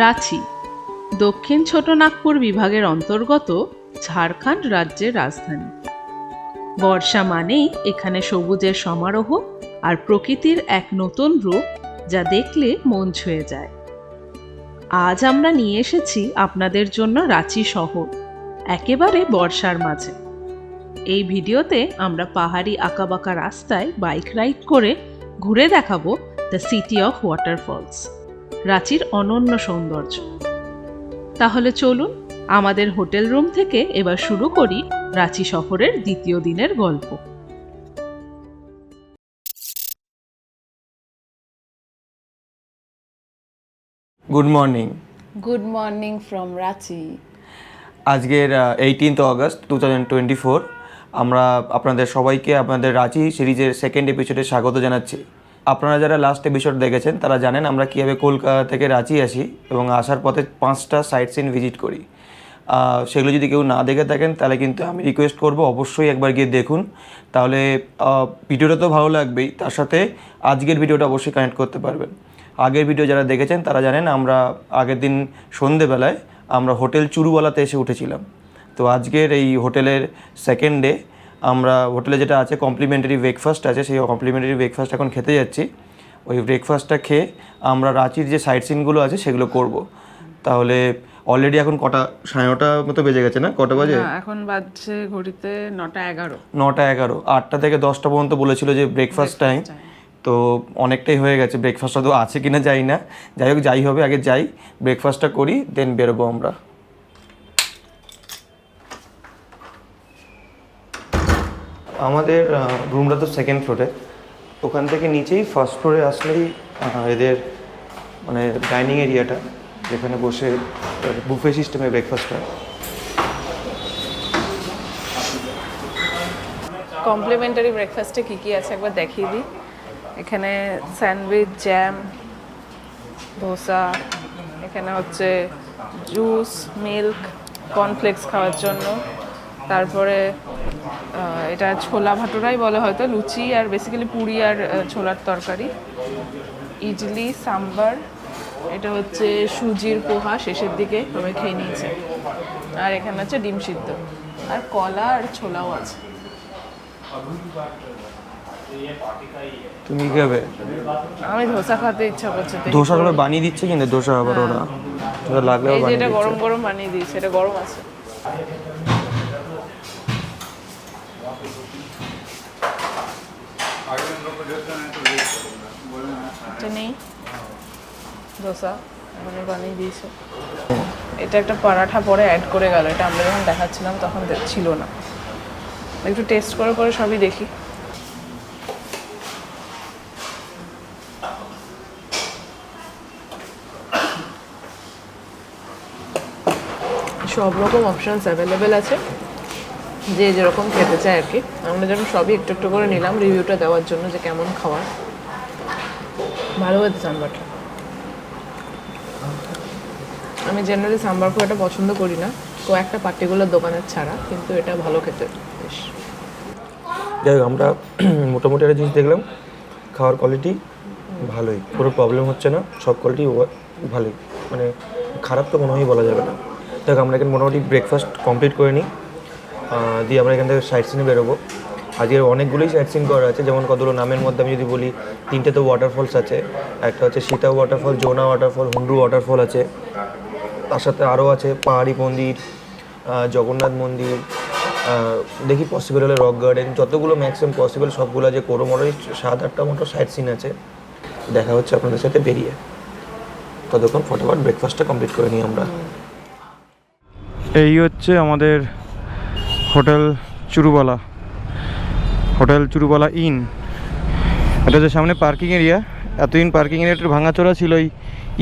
রাঁচি দক্ষিণ ছোটনাগপুর বিভাগের অন্তর্গত ঝাড়খণ্ড রাজ্যের রাজধানী। বর্ষা মানেই এখানে সবুজের সমারোহ আর প্রকৃতির এক নতুন রূপ, যা দেখলে মন ছুঁয়ে যায়। আজ আমরা নিয়ে এসেছি আপনাদের জন্য রাঁচি শহর, একেবারে বর্ষার মাঝে। এই ভিডিওতে আমরা পাহাড়ি আঁকাবাঁকা রাস্তায় বাইক রাইড করে ঘুরে দেখাবো দ্য সিটি অফ ওয়াটারফলস, রাঁচির অনন্য সৌন্দর্য। তাহলে চলুন আমাদের হোটেল রুম থেকে এবার শুরু করি রাঁচি শহরের দ্বিতীয় দিনের গল্প। Good morning. Good morning from Ranchi. আজকের 18 অগস্ট 2024 আমরা আপনাদের সবাইকে আপনাদের রাঁচি সিরিজের সেকেন্ড এপিসোডে স্বাগত জানাচ্ছি। আপনারা যারা লাস্ট এপিসোড দেখেছেন তারা জানেন আমরা কীভাবে কলকাতা থেকে রাঁচি আসি এবং আসার পথে 5টা সাইট সিন ভিজিট করি। সেগুলো যদি কেউ না দেখে থাকেন তাহলে কিন্তু আমি রিকোয়েস্ট করব অবশ্যই একবার গিয়ে দেখুন, তাহলে ভিডিওটা তো ভালো লাগবেই, তার সাথে আজকের ভিডিওটা অবশ্যই কানেক্ট করতে পারবেন। আগের ভিডিও যারা দেখেছেন তারা জানেন আমরা আগের দিন সন্ধেবেলায় আমরা হোটেল চুরুবালাতে এসে উঠেছিলাম। তো আজকের এই হোটেলের সেকেন্ড ডে আমরা হোটেলে যেটা আছে কমপ্লিমেন্টারি ব্রেকফাস্ট আছে, সেই কমপ্লিমেন্টারি ব্রেকফাস্ট এখন খেতে যাচ্ছি। ওই ব্রেকফাস্টটা খেয়ে আমরা রাঁচির যে সাইট সিনগুলো আছে সেগুলো করব। তাহলে অলরেডি এখন কটা 9:30 মতো বেজে গেছে না? কটা বাজে এখন বাজছে ঘড়িতে 9:11। 9:11। 8টা থেকে 10টা পর্যন্ত বলেছিল যে ব্রেকফাস্ট টাইম, তো অনেকটাই হয়ে গেছে। ব্রেকফাস্টটা তো আছে কিনা যাই না, যাই হোক যাই হবে আগে যাই, ব্রেকফাস্টটা করি, দেন বেরোবো আমরা। আমাদের রুমটা তো সেকেন্ড ফ্লোরে, ওখান থেকে নিচেই ফার্স্ট ফ্লোরে আসলেই এদের মানে ডাইনিং এরিয়াটা, যেখানে বসে বুফে সিস্টেমে ব্রেকফাস্ট হয়। কমপ্লিমেন্টারি ব্রেকফাস্টে কী কী আছে একবার দেখিয়ে দিই। এখানে স্যান্ডউইচ, জ্যাম, ধোসা, এখানে হচ্ছে জুস, মিল্ক, কর্নফ্লেক্স খাওয়ার জন্য। তারপরে এটা ছোলা ভাটুরাই বলে হয়তো, লুচি আর বেসিক্যালি পুরি আর ছোলার তরকারি, ইডলি, সাম্বার, এটা হচ্ছে সুজির পোহা শেষের দিকে সবাই খেয়ে নিয়েছে, আর এখানে হচ্ছে ডিম সিদ্ধ, আর কলা আর ছোলাও আছে। তুমি কি খাবে? আমি ধোসা খেতে ইচ্ছা করছে। ধোসা করে বানিয়ে দিচ্ছে কিন্তু ধোসা আবার ওরা লাগলে এই যে বানিয়ে এটা দিচ্ছে। গরম গরম বানিয়ে দিয়েছে, এটা গরম আছে। এটা নেই ধোসা, মানে বানিয়ে দিয়েছে। এটা একটা পরাঠা পরে অ্যাড করে গেল, এটা আমরা যখন দেখাচ্ছিলাম তখন ছিল না। একটু টেস্ট করে করে সবই দেখি। সব রকম অপশানস অ্যাভেলেবেল আছে, যে যেরকম খেতে চায় আর কি। আমরা যেন সবই একটু একটু করে নিলাম রিভিউটা দেওয়ার জন্য যে কেমন খাওয়ার। ভালো হয়েছে সাম্বারটা। আমি জেনারেলি সাম্বার খুব একটা পছন্দ করি না, কয়েকটা পার্টিকুলার দোকানের ছাড়া, কিন্তু এটা ভালো খেতে বেশ। যাই হোক আমরা মোটামুটি একটা জিনিস দেখলাম, খাওয়ার কোয়ালিটি ভালোই, কোনো প্রবলেম হচ্ছে না, সব কোয়ালিটি ভালোই, মানে খারাপ তো মনে হয় বলা যাবে না। দেখ আমরা এখানে মোটামুটি ব্রেকফাস্ট কমপ্লিট করে নিই, দিয়ে আমরা এখান থেকে সাইট সিনে বেরোবো। আজকে অনেকগুলোই সাইট সিন করা আছে, যেমন কতগুলো নামের মধ্যে আমি যদি বলি, 3টে তো ওয়াটারফলস আছে। একটা হচ্ছে সীতা ওয়াটারফল, জোনা ওয়াটারফল, হুন্ডু ওয়াটারফল আছে, তার সাথে আরও আছে পাহাড়ি মন্দির, জগন্নাথ মন্দির, দেখি পসিবল হলে রক গার্ডেন, যতগুলো ম্যাক্সিমাম পসিবল সবগুলো আছে। কোনো মোটামুটি 7-8টা মতো সাইট সিন আছে। দেখা হচ্ছে আপনাদের সাথে বেরিয়ে, ততক্ষণ ফটোফট ব্রেকফাস্টটা কমপ্লিট করে নিই আমরা। এই হচ্ছে আমাদের হোটেল চুরুবালা, হোটেল চুরুবালা ইন। এটা হচ্ছে সামনে পার্কিং এরিয়া। এতদিন পার্কিং এরিয়াটা ভাঙাচোরা ছিল, এই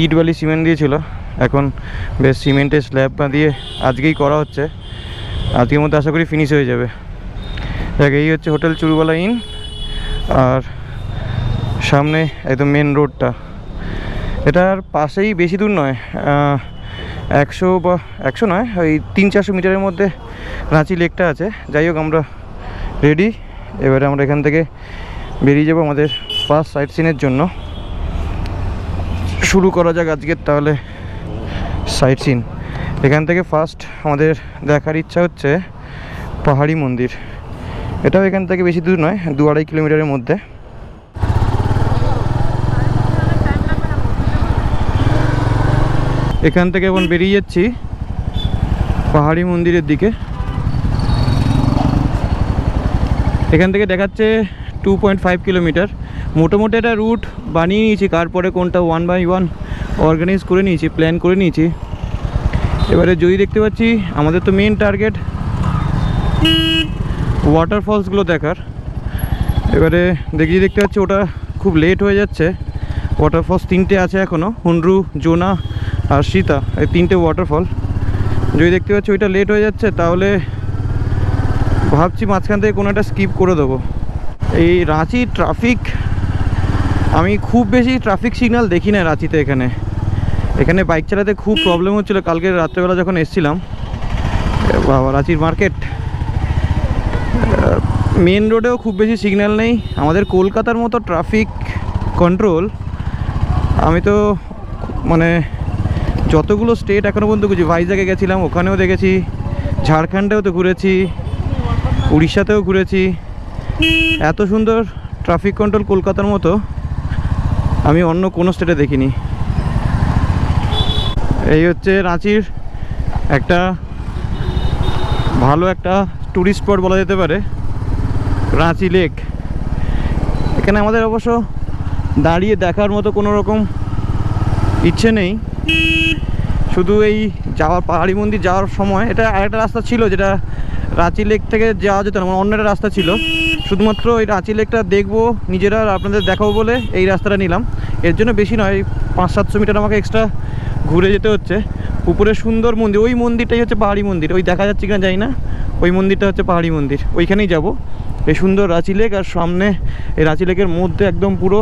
ইট বালি সিমেন্ট দিয়েছিল, এখন বেশ সিমেন্টের স্ল্যাব দিয়ে আজকেই করা হচ্ছে, আজকের মধ্যে আশা করি ফিনিশ হয়ে যাবে। দেখ এই হচ্ছে হোটেল চুরুবালা ইন, আর সামনে একদম মেন রোডটা, এটার পাশেই বেশি দূর নয়, 100 নয়, ওই 300-400 মিটারের মধ্যে রাঁচি লেকটা আছে। যাই হোক আমরা রেডি, এবারে আমরা এখান থেকে বেরিয়ে যাব আমাদের ফার্স্ট সাইট সিনের জন্য। শুরু করা যাক আজকের তাহলে সাইট সিন। এখান থেকে ফার্স্ট আমাদের দেখার ইচ্ছা হচ্ছে পাহাড়ি মন্দির। এটাও এখান থেকে বেশি দূর নয়, 2-2.5 কিলোমিটারের মধ্যে। এখান থেকে এখন বেরিয়ে যাচ্ছি পাহাড়ি মন্দিরের দিকে। এখান থেকে দেখাচ্ছে 2.5 কিলোমিটার। মোটামুটি একটা রুট বানিয়ে নিয়েছি, তারপরে কোনটা 1 বাই 1 অর্গানাইজ করে নিয়েছি, প্ল্যান করে নিয়েছি। এবারে যদি দেখতে পাচ্ছি আমাদের তো মেন টার্গেট ওয়াটারফলসগুলো দেখার। এবারে দেখতে পাচ্ছি ওটা খুব লেট হয়ে যাচ্ছে। ওয়াটারফলস 3টে আছে এখনও, হুন্ড্রু, জোনা আর সীতা, এই 3টে ওয়াটারফল। যদি দেখতে পাচ্ছি ওইটা লেট হয়ে যাচ্ছে, তাহলে ভাবছি মাঝখান থেকে কোনো একটা স্কিপ করে দেবো। এই রাঁচি ট্রাফিক, আমি খুব বেশি ট্রাফিক সিগন্যাল দেখি না রাঁচিতে। এখানে বাইক চালাতে খুব প্রবলেম হচ্ছিলো কালকে রাত্রেবেলা যখন এসেছিলাম। বাবা, রাঁচির মার্কেট মেন রোডেও খুব বেশি সিগন্যাল নেই। আমাদের কলকাতার মতো ট্রাফিক কন্ট্রোল আমি তো মানে যতগুলো স্টেট এখনও পর্যন্ত ঘুরছি, ভাইজাগে গেছিলাম, ওখানেও দেখেছি, ঝাড়খণ্ডেও তো ঘুরেছি, উড়িষ্যাতেও ঘুরেছি। এত সুন্দর ট্রাফিক কন্ট্রোল কলকাতার মতো আমি অন্য কোনো স্টেটে দেখিনি। এই হচ্ছে রাঁচির একটা ভালো একটা ট্যুরিস্ট স্পট বলা যেতে পারে, রাঁচি লেক। এখানে আমাদের অবশ্য দাঁড়িয়ে দেখার মতো কোনো রকম ইচ্ছে নেই, শুধু এই যাওয়ার পাহাড়ি মন্দির যাওয়ার সময় এটা আরেকটা রাস্তা ছিল যেটা রাঁচি লেক থেকে যাওয়া যেত না, মানে অন্য একটা রাস্তা ছিল। শুধুমাত্র এই রাঁচি লেকটা দেখবো নিজেরা, আপনাদের দেখাবো বলে এই রাস্তাটা নিলাম। এর জন্য বেশি নয়, 500-700 মিটার আমাকে এক্সট্রা ঘুরে যেতে হচ্ছে। উপরে সুন্দর মন্দির, ওই মন্দিরটাই হচ্ছে পাহাড়ি মন্দির। ওই দেখা যাচ্ছে কিনা জানি না, ওই মন্দিরটা হচ্ছে পাহাড়ি মন্দির, ওইখানেই যাব। এই সুন্দর রাঁচি লেক, আর সামনে এই রাঁচি লেকের মধ্যে একদম পুরো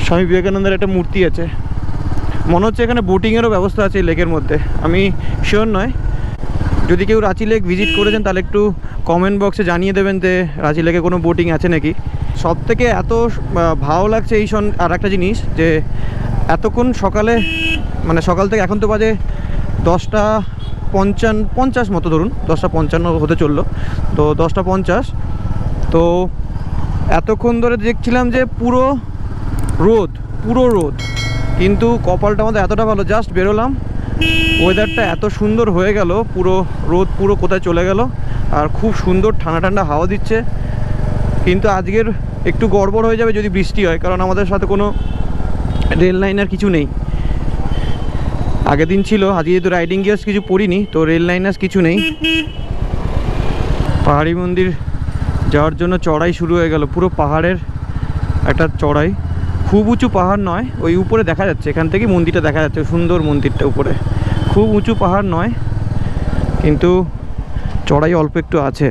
স্বামী বিবেকানন্দের একটা মূর্তি আছে। মনে হচ্ছে এখানে বোটিংয়েরও ব্যবস্থা আছে এই লেকের মধ্যে, আমি শিওর নয়। যদি কেউ রাঁচি লেক ভিজিট করেছেন তাহলে একটু কমেন্ট বক্সে জানিয়ে দেবেন যে রাঁচি লেকে কোনো বোটিং আছে নাকি। সব থেকে এত ভালো লাগছে এই আর একটা জিনিস, যে এতক্ষণ সকালে, মানে সকাল থেকে এখন তো বাজে 10:50 মতো, ধরুন 10:55 হতে চললো, তো 10:50। তো এতক্ষণ ধরে দেখছিলাম যে পুরো রোদ, কিন্তু কপালটা আমাদের এতটা ভালো, জাস্ট বেরোলাম, ওয়েদারটা এত সুন্দর হয়ে গেল, পুরো রোদ পুরো কোথায় চলে গেল, আর খুব সুন্দর ঠান্ডা ঠান্ডা হাওয়া দিচ্ছে। কিন্তু আজকের একটু গড়বড় হয়ে যাবে যদি বৃষ্টি হয়, কারণ আমাদের সাথে কোনো রেল লাইন আর কিছু নেই। আগের দিন ছিল, আজকে যেহেতু রাইডিং গিয়ার্স কিছু পরিনি, তো রেল লাইন আর কিছু নেই। পাহাড়ি মন্দির যাওয়ার জন্য চড়াই শুরু হয়ে গেল, পুরো পাহাড়ের একটা চড়াই। খুব উঁচু পাহাড় নয়, ওই উপরে দেখা যাচ্ছে, এখান থেকে মন্দিরটা দেখা যাচ্ছে, সুন্দর মন্দিরটা উপরে। খুব উঁচু পাহাড় নয়, কিন্তু চড়াই অল্প একটু আছে।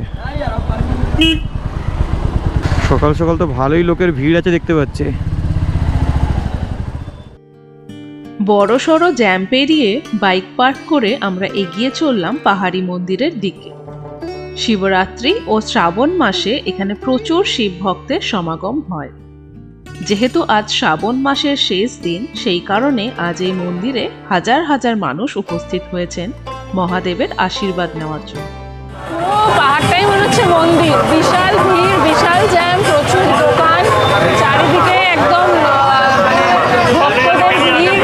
সকাল সকাল তো ভালোই লোকের ভিড় আছে দেখতে পাচ্ছি। বড়সড় জ্যাম পেরিয়ে বাইক পার্ক করে আমরা এগিয়ে চললাম পাহাড়ি মন্দিরের দিকে। শিবরাত্রি ও শ্রাবণ মাসে এখানে প্রচুর শিব ভক্তের সমাগম হয়। যেহেতু আজ শ্রাবণ মাসের শেষ দিন, সেই কারণে আজ এই মন্দিরে হাজার হাজার মানুষ উপস্থিত হয়েছেন মহাদেবের আশীর্বাদ নেওয়ার জন্য। পুরো পাহাড়টাই মনে হচ্ছে মন্দির, বিশাল ভিড়, বিশাল জ্যাম, প্রচুর দোকান, চারিদিকে একদম ভক্তদের ভিড়,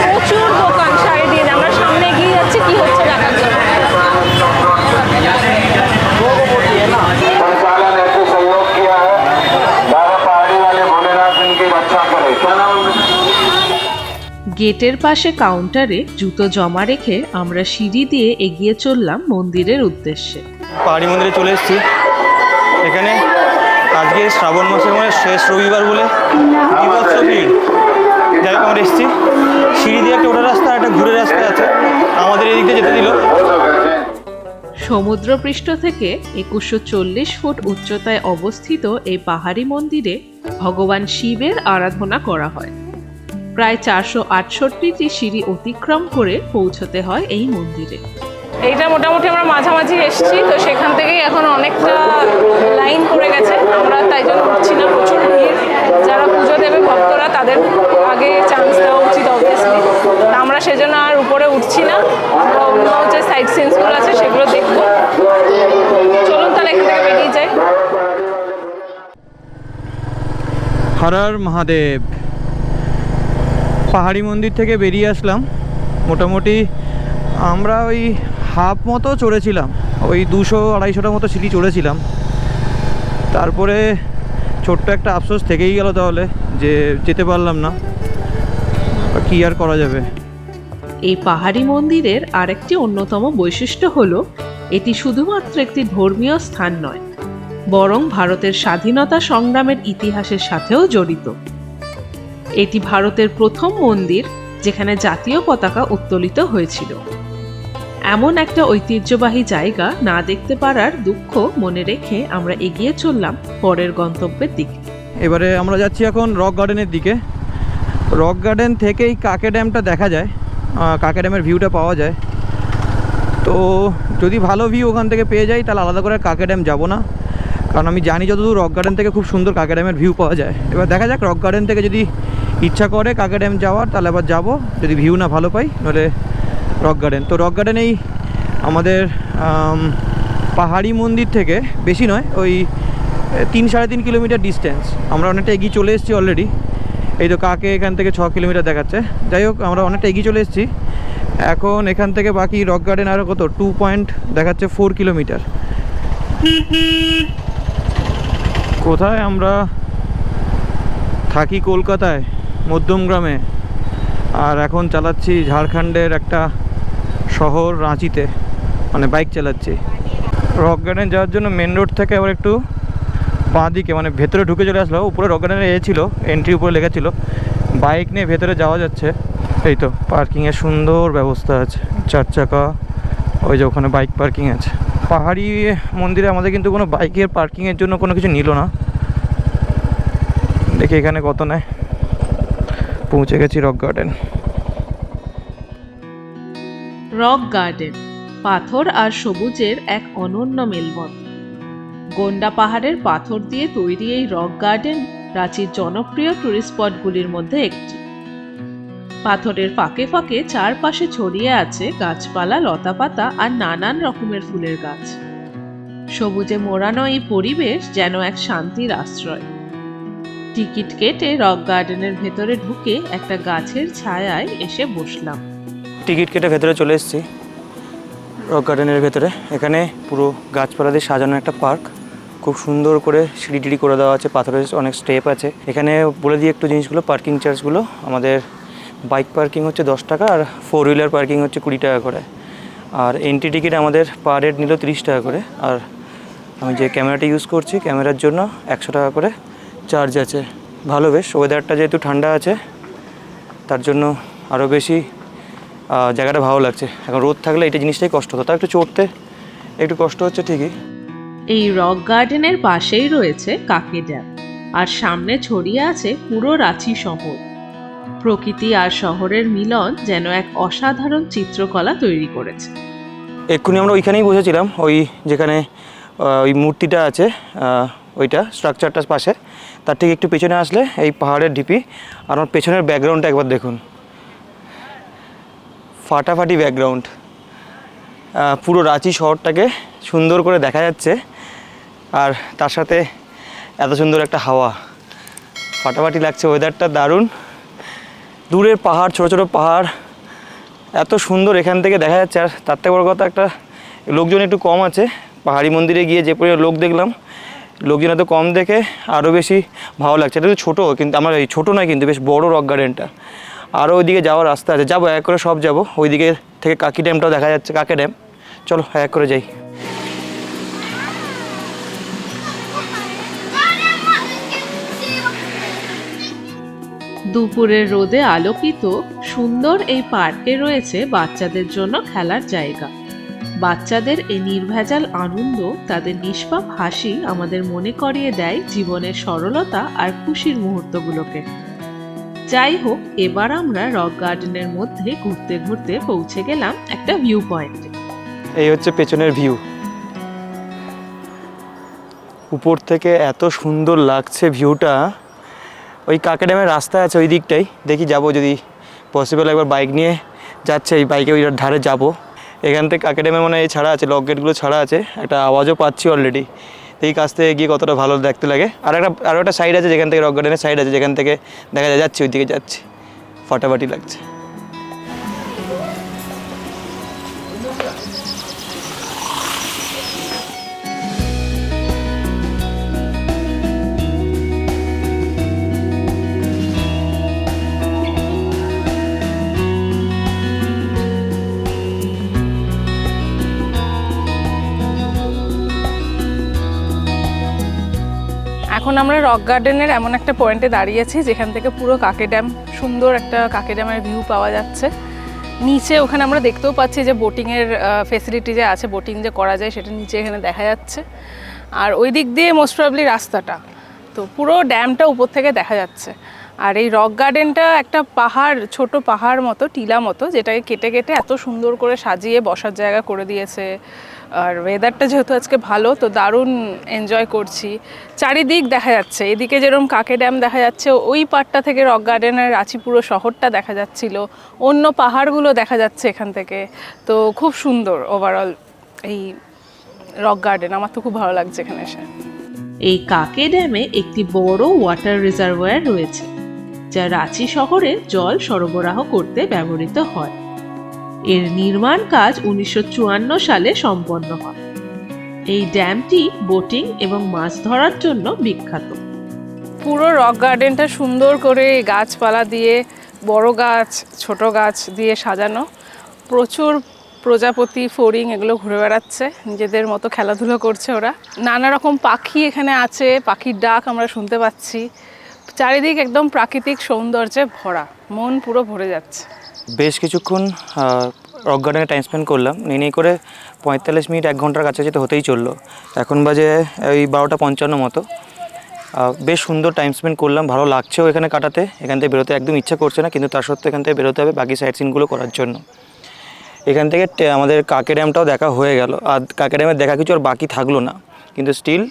প্রচুর দোকান সারি দিয়ে। আমরা সামনে এগিয়ে যাচ্ছি কি হচ্ছে দেখার জন্য। গেটের পাশে কাউন্টারে জুতো জমা রেখে আমরা সিঁড়ি দিয়ে এগিয়ে চললাম মন্দিরের উদ্দেশ্যে। পাহাড়ি মন্দিরে চলে এসেছি। এখানে আজকে শ্রাবণ মাসের মানে শেষ রবিবার বলে বিভৎস ভিড়। যাই হোক, আমরা এসেছি, সিঁড়ি দিয়ে একটা ওঠার রাস্তা, একটা ঘুরে রাস্তা আছে, আমাদের এদিক দিয়ে যেতে দিল। সমুদ্রপৃষ্ঠ থেকে 2140 ফুট উচ্চতায় অবস্থিত এই পাহাড়ি মন্দিরে ভগবান শিবের আরাধনা করা হয়। প্রায় 468টি সিঁড়ি অতিক্রম করে পৌঁছতে হয় এই মন্দিরে। এইটা মোটামুটি আমরা মাঝামাঝি এসেছি, তো সেখান থেকেই এখন অনেকটা লাইন পড়ে গেছে, আমরা তাই জন্য উঠছি না, প্রচুর ভিড়। যারা পুজো দেবে ভক্তরা, তাদের আগে চান্স দেওয়া উচিত অবভিয়াসলি, আমরা সেজন্য আর উপরে উঠছি সাইড সিনসগুলো আছে সেগুলো দেখবো। চলুন তাহলে এখান থেকে বেরিয়ে যাই। হর হর মহাদেব। পাহাড়ি মন্দির থেকে বেরিয়ে আসলাম। মোটামুটি আমরা ওই হাফ মতো চড়েছিলাম, ওই 200-250টার মতো সিঁড়ি চড়েছিলাম। তারপরে ছোট্ট একটা আফসোস থেকেই গেল তাহলে, যে যেতে পারলাম না। কি আর করা যাবে। এই পাহাড়ি মন্দিরের আরেকটি অন্যতম বৈশিষ্ট্য হলো এটি শুধুমাত্র একটি ধর্মীয় স্থান নয়, বরং ভারতের স্বাধীনতা সংগ্রামের ইতিহাসের সাথেও জড়িত। এটি ভারতের প্রথম মন্দির যেখানে জাতীয় পতাকা উত্তোলিত হয়েছিল। এমন একটা ঐতিহ্যবাহী জায়গা না দেখতে পারার দুঃখ মনে রেখে আমরা এগিয়ে চললাম পরের গন্তব্যের দিকে। এবারে আমরা যাচ্ছি এখন রক গার্ডেনের দিকে। রক গার্ডেন থেকেই কাকে ড্যামটা দেখা যায়, কাকে ড্যামের ভিউটা পাওয়া যায়। তো যদি ভালো ভিউ ওখান থেকে পেয়ে যাই তাহলে আলাদা করে কাকে ড্যাম যাবো না, কারণ আমি জানি যতদূর রক গার্ডেন থেকে খুব সুন্দর কাকে ড্যামের ভিউ পাওয়া যায়। এবার দেখা যাক, রক গার্ডেন থেকে যদি ইচ্ছা করে কাকে ড্যাম যাওয়ার তাহলে আবার যাবো, যদি ভিউ না ভালো পাই নাহলে রক গার্ডেন। তো রক গার্ডেনেই আমাদের পাহাড়ি মন্দির থেকে বেশি নয়, ওই 3-3.5 কিলোমিটার ডিস্টেন্স। আমরা অনেকটা এগিয়ে চলে এসেছি অলরেডি। এই তো কাকে এখান থেকে 6 কিলোমিটার দেখাচ্ছে। যাই হোক, আমরা অনেকটা এগিয়ে চলে এসেছি। এখন এখান থেকে বাকি রক গার্ডেন আরও কত দেখাচ্ছে 4 কিলোমিটার। কোথায় আমরা থাকি? কলকাতায় মধ্যমগ্রামে, আর এখন চালাচ্ছি ঝাড়খণ্ডের একটা শহর রাঁচিতে, মানে বাইক চালাচ্ছি। রক গার্ডেন যাওয়ার জন্য মেন রোড থেকে আবার একটু বাঁ দিকে, মানে ভেতরে ঢুকে চলে আসলো। উপরে রক গার্ডেনে ছিল, এন্ট্রি উপরে লেখা ছিল। বাইক নিয়ে ভেতরে যাওয়া যাচ্ছে। এই তো পার্কিংয়ের সুন্দর ব্যবস্থা আছে, 4 চাকা। ওই যে ওখানে বাইক পার্কিং আছে। পাহাড়ি মন্দিরে আমাদের কিন্তু কোনো বাইকের পার্কিংয়ের জন্য কোনো কিছু নিল না। দেখি এখানে কত নেয়। পৌঁছে গেছি রক গার্ডেন। রক গার্ডেন পাথর আর সবুজের এক অনন্য মেলবন্ধন। গোন্ডা পাহাড়ের পাথর দিয়ে তৈরি এই রক গার্ডেন রাঁচির জনপ্রিয় টুরিস্ট স্পটগুলির মধ্যে একটি। পাথরের ফাঁকে ফাঁকে চারপাশে ছড়িয়ে আছে গাছপালা, লতাপাতা আর নানান রকমের ফুলের গাছ। সবুজে মোড়ানো এই পরিবেশ যেন এক শান্তির আশ্রয়। টিকিট কেটে রক গার্ডেনের ভেতরে ঢুকে একটা গাছের ছায়ায় এসে বসলাম। টিকিট কেটে ভেতরে চলে এসেছি রক গার্ডেনের ভেতরে। এখানে পুরো গাছপালা দিয়ে সাজানো একটা পার্ক, খুব সুন্দর করে সিঁড়ি টিড়ি করে দেওয়া আছে, পাথরের অনেক স্টেপ আছে। এখানে বলে দিই একটু জিনিসগুলো, পার্কিং চার্জগুলো। আমাদের বাইক পার্কিং হচ্ছে 10 টাকা, আর 4 হুইলার পার্কিং হচ্ছে 20 টাকা করে। আর এন্ট্রি টিকিট আমাদের পার হেড নিল 30 টাকা করে। আর আমি যে ক্যামেরাটা ইউজ করছি, ক্যামেরার জন্য 100 টাকা করে চার্জ আছে। ভালো, বেশ। ওয়েদারটা যেহেতু ঠান্ডা আছে তার জন্য আরও বেশি জায়গাটা ভালো লাগছে। এখন রোদ থাকলে এটা জিনিসটাই কষ্ট হতো, তাও একটু চড়তে একটু কষ্ট হচ্ছে ঠিকই। এই রক গার্ডেনের পাশেই রয়েছে কাকে ড্যাম, আর সামনে ছড়িয়ে আছে পুরো রাঁচি শহর। প্রকৃতি আর শহরের মিলন যেন এক অসাধারণ চিত্রকলা তৈরি করেছে। এক্ষুনি আমরা ওইখানেই বসেছিলাম, ওই যেখানে ওই মূর্তিটা আছে, ওইটা স্ট্রাকচারটার পাশে। তার ঠিক একটু পেছনে আসলে এই পাহাড়ের ঢিপি। আর আমার পেছনের ব্যাকগ্রাউন্ডটা একবার দেখুন, ফাটাফাটি ব্যাকগ্রাউন্ড। পুরো রাঁচি শহরটাকে সুন্দর করে দেখা যাচ্ছে, আর তার সাথে এত সুন্দর একটা হাওয়া, ফাটাফাটি লাগছে। ওয়েদারটা দারুণ। দূরের পাহাড়, ছোটো ছোটো পাহাড় এত সুন্দর এখান থেকে দেখা যাচ্ছে। আর তার থেকে বড় কথা, একটা লোকজন একটু কম আছে। পাহাড়ি মন্দিরে গিয়ে যে পরিমাণ লোক দেখলাম, লোকজন এত কম দেখে আরও বেশি ভালো লাগছে। এটা তো ছোটো, কিন্তু আমার এই ছোটো নয়, কিন্তু বেশ বড় রক গার্ডেনটা। আরও ওইদিকে যাওয়ার রাস্তা আছে, যাবো এক করে সব যাবো। ওইদিকে থেকে কাকি ড্যামটাও দেখা যাচ্ছে, কাকে ড্যাম। চলো এক করে যাই। দুপুরের রোদে আলোকিত সুন্দর এই পার্কে রয়েছে বাচ্চাদের জন্য খেলার জায়গা। বাচ্চাদের এই নির্ভেজাল আনন্দ, তাদের নিষ্পাপ হাসি আমাদের মনে করিয়ে দেয় জীবনের সরলতা আর খুশির মুহূর্তগুলোকে। যাই হোক, এবার আমরা রক গার্ডেনের মধ্যে ঘুরতে ঘুরতে পৌঁছে গেলাম একটা ভিউ পয়েন্টে। এই হচ্ছে পেছনের ভিউ। উপর থেকে এত সুন্দর লাগছে ভিউটা। ওই কাকে ড্যামের রাস্তা আছে ওই দিকটাই, দেখি যাবো যদি পসিবল। একবার বাইক নিয়ে যাচ্ছে, এই বাইকে ওই ধারে যাবো। এখান থেকে কাকে ড্যামে মানে এই ছাড়া আছে, লক গেটগুলো ছাড়া আছে, একটা আওয়াজও পাচ্ছি অলরেডি। এই কাছ থেকে গিয়ে কতটা ভালো দেখতে লাগে। আরও একটা সাইড আছে যেখান থেকে রক গার্ডেনের সাইড আছে, যেখান থেকে দেখা যাচ্ছে ওই দিকে যাচ্ছে, ফাটাফাটি লাগছে। এখন আমরা রক গার্ডেনের এমন একটা পয়েন্টে দাঁড়িয়েছি যেখান থেকে পুরো কাকে ড্যাম, সুন্দর একটা কাকে ড্যামের ভিউ পাওয়া যাচ্ছে। নিচে ওখানে আমরা দেখতেও পাচ্ছি যে বোটিংয়ের ফেসিলিটি যে আছে, বোটিং যে করা যায় সেটা নিচে এখানে দেখা যাচ্ছে। আর ওই দিক দিয়ে মোস্ট প্রবাবলি রাস্তাটা, তো পুরো ড্যামটা উপর থেকে দেখা যাচ্ছে। আর এই রক গার্ডেনটা একটা পাহাড়, ছোট পাহাড় মতো, টিলা মতো, যেটাকে কেটে কেটে এত সুন্দর করে সাজিয়ে বসার জায়গা করে দিয়েছে। আর ওয়েদারটা যেহেতু আজকে ভালো, তো দারুণ এনজয় করছি। চারিদিক দেখা যাচ্ছে, এদিকে যেরকম কাকে ড্যাম দেখা যাচ্ছে, ওই পাড়টা থেকে রক গার্ডেনের রাঁচি পুরো শহরটা দেখা যাচ্ছিল, অন্য পাহাড়গুলো দেখা যাচ্ছে এখান থেকে। তো খুব সুন্দর ওভারঅল এই রক গার্ডেন, আমার তো খুব ভালো লাগছে এখানে এসে। এই কাকে ড্যামে একটি বড় ওয়াটার রিজার্ভয়ার রয়েছে, যা রাঁচি শহরে জল সরবরাহ করতে ব্যবহৃত হয়। এর নির্মাণ কাজ 1954 সালে সম্পন্ন হয়। এই ড্যামটি বোটিং এবং মাছ ধরার জন্য বিখ্যাত। পুরো রক গার্ডেনটা সুন্দর করে গাছপালা দিয়ে, বড় গাছ ছোট গাছ দিয়ে সাজানো। প্রচুর প্রজাপতি, ফড়িং এগুলো ঘুরে বেড়াচ্ছে, নিজেদের মতো খেলাধুলো করছে ওরা। নানা রকম পাখি এখানে আছে, পাখির ডাক আমরা শুনতে পাচ্ছি। চারিদিক একদম প্রাকৃতিক সৌন্দর্যে ভরা, মন পুরো ভরে যাচ্ছে। বেশ কিছুক্ষণ রক গার্ডেনে টাইম স্পেন্ড করলাম, নেই করে 45 মিনিট 1 ঘন্টার কাছাকাছি তো হতেই চললো। এখন বাজে ওই 12:55 মতো। বেশ সুন্দর টাইম স্পেন্ড করলাম, ভালো লাগছেও এখানে কাটাতে। এখান থেকে বেরোতে একদম ইচ্ছা করছে না, কিন্তু তার সত্ত্বেও এখান থেকে বেরোতে হবে বাকি সাইট সিনগুলো করার জন্য। এখান থেকে আমাদের কাকে ড্যামটাও দেখা হয়ে গেল, আর কাকে ড্যামের দেখা কিছু আর বাকি থাকলো না। কিন্তু স্টিল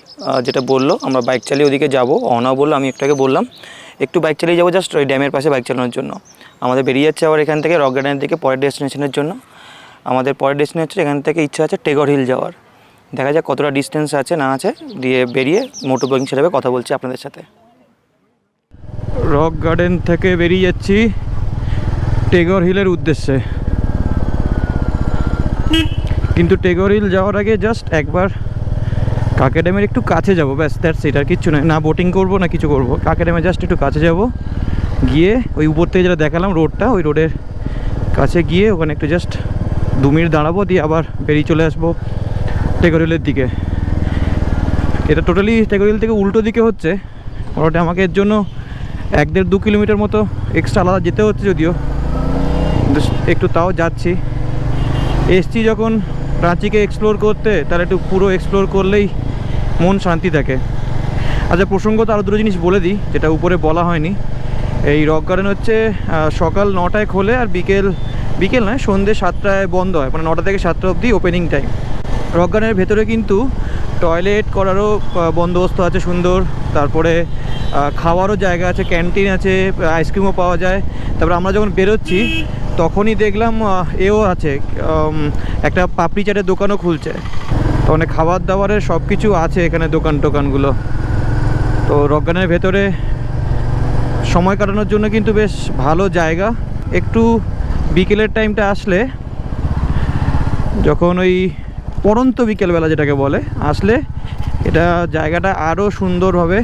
যেটা বললো, আমরা বাইক চালিয়ে ওদিকে যাবো, অনাও বললো, আমি একটু আগে বললাম একটু বাইক চালিয়ে যাবো জাস্ট ওই ড্যামের পাশে বাইক চালানোর জন্য। আমাদের বেরিয়ে যাচ্ছে আবার এখান থেকে রক গার্ডেনের দিকে পরের ডেস্টিনেশনের জন্য। আমাদের পরের ডেস্টিনেশন হচ্ছে এখান থেকে ইচ্ছা আছে টেগর হিল যাওয়ার। দেখা যাক কতটা ডিস্টেন্স আছে না আছে, দিয়ে বেরিয়ে মোটর বাইকিং হিসেবে কথা বলছি আপনাদের সাথে। রক গার্ডেন থেকে বেরিয়ে যাচ্ছি টেগর হিলের উদ্দেশ্যে, কিন্তু টেগর হিল যাওয়ার আগে জাস্ট একবার কাকে ড্যামের একটু কাছে যাবো, ব্যাস দ্যাটস ইট। আর কিচ্ছু নয়, না বোটিং করবো না কিছু করবো, কাকে ড্যামে জাস্ট একটু কাছে যাব, গিয়ে ওই উপর থেকে যেটা দেখালাম রোডটা, ওই রোডের কাছে গিয়ে ওখানে একটু জাস্ট 2 মিনিট দাঁড়াবো, দিয়ে আবার বেরিয়ে চলে আসবো টেগর হিলের দিকে। এটা টোটালি টেগর হিল থেকে উল্টো দিকে হচ্ছে, ওটা আমাকে এর জন্য 1-1.5-2 কিলোমিটার মতো এক্সট্রা আলাদা যেতে হচ্ছে, যদিও একটু তাও যাচ্ছি। এসছি যখন রাঁচিকে এক্সপ্লোর করতে, তাহলে একটু পুরো এক্সপ্লোর করলেই মন শান্তি থাকে। আচ্ছা, প্রসঙ্গত আরও 2 জিনিস বলে দিই যেটা উপরে বলা হয়নি। এই রক গার্ডেন হচ্ছে সকাল 9টায় খোলে, আর বিকেল নয়, সন্ধ্যে 7টায় বন্ধ হয়, মানে 9টা থেকে 7টা অবধি ওপেনিং টাইম। রক গার্ডেনের ভেতরে কিন্তু টয়লেট করারও বন্দোবস্ত আছে সুন্দর, তারপরে খাওয়ারও জায়গা আছে, ক্যান্টিন আছে, আইসক্রিমও পাওয়া যায়। তারপরে আমরা যখন বেরোচ্ছি তখনই দেখলাম এও আছে, একটা পাপড়ি চাটের দোকানও খুলছে। তো মানে খাবার দাবারের সব কিছু আছে এখানে, দোকানগুলো। তো রক গার্ডেনের ভেতরে সময় কাটানোর জন্য কিন্তু বেশ ভালো জায়গা। একটু বিকেলের টাইমটা আসলে, যখন ওই পড়ন্ত বিকেলবেলা যেটাকে বলে, আসলে এটা জায়গাটা আরও সুন্দরভাবে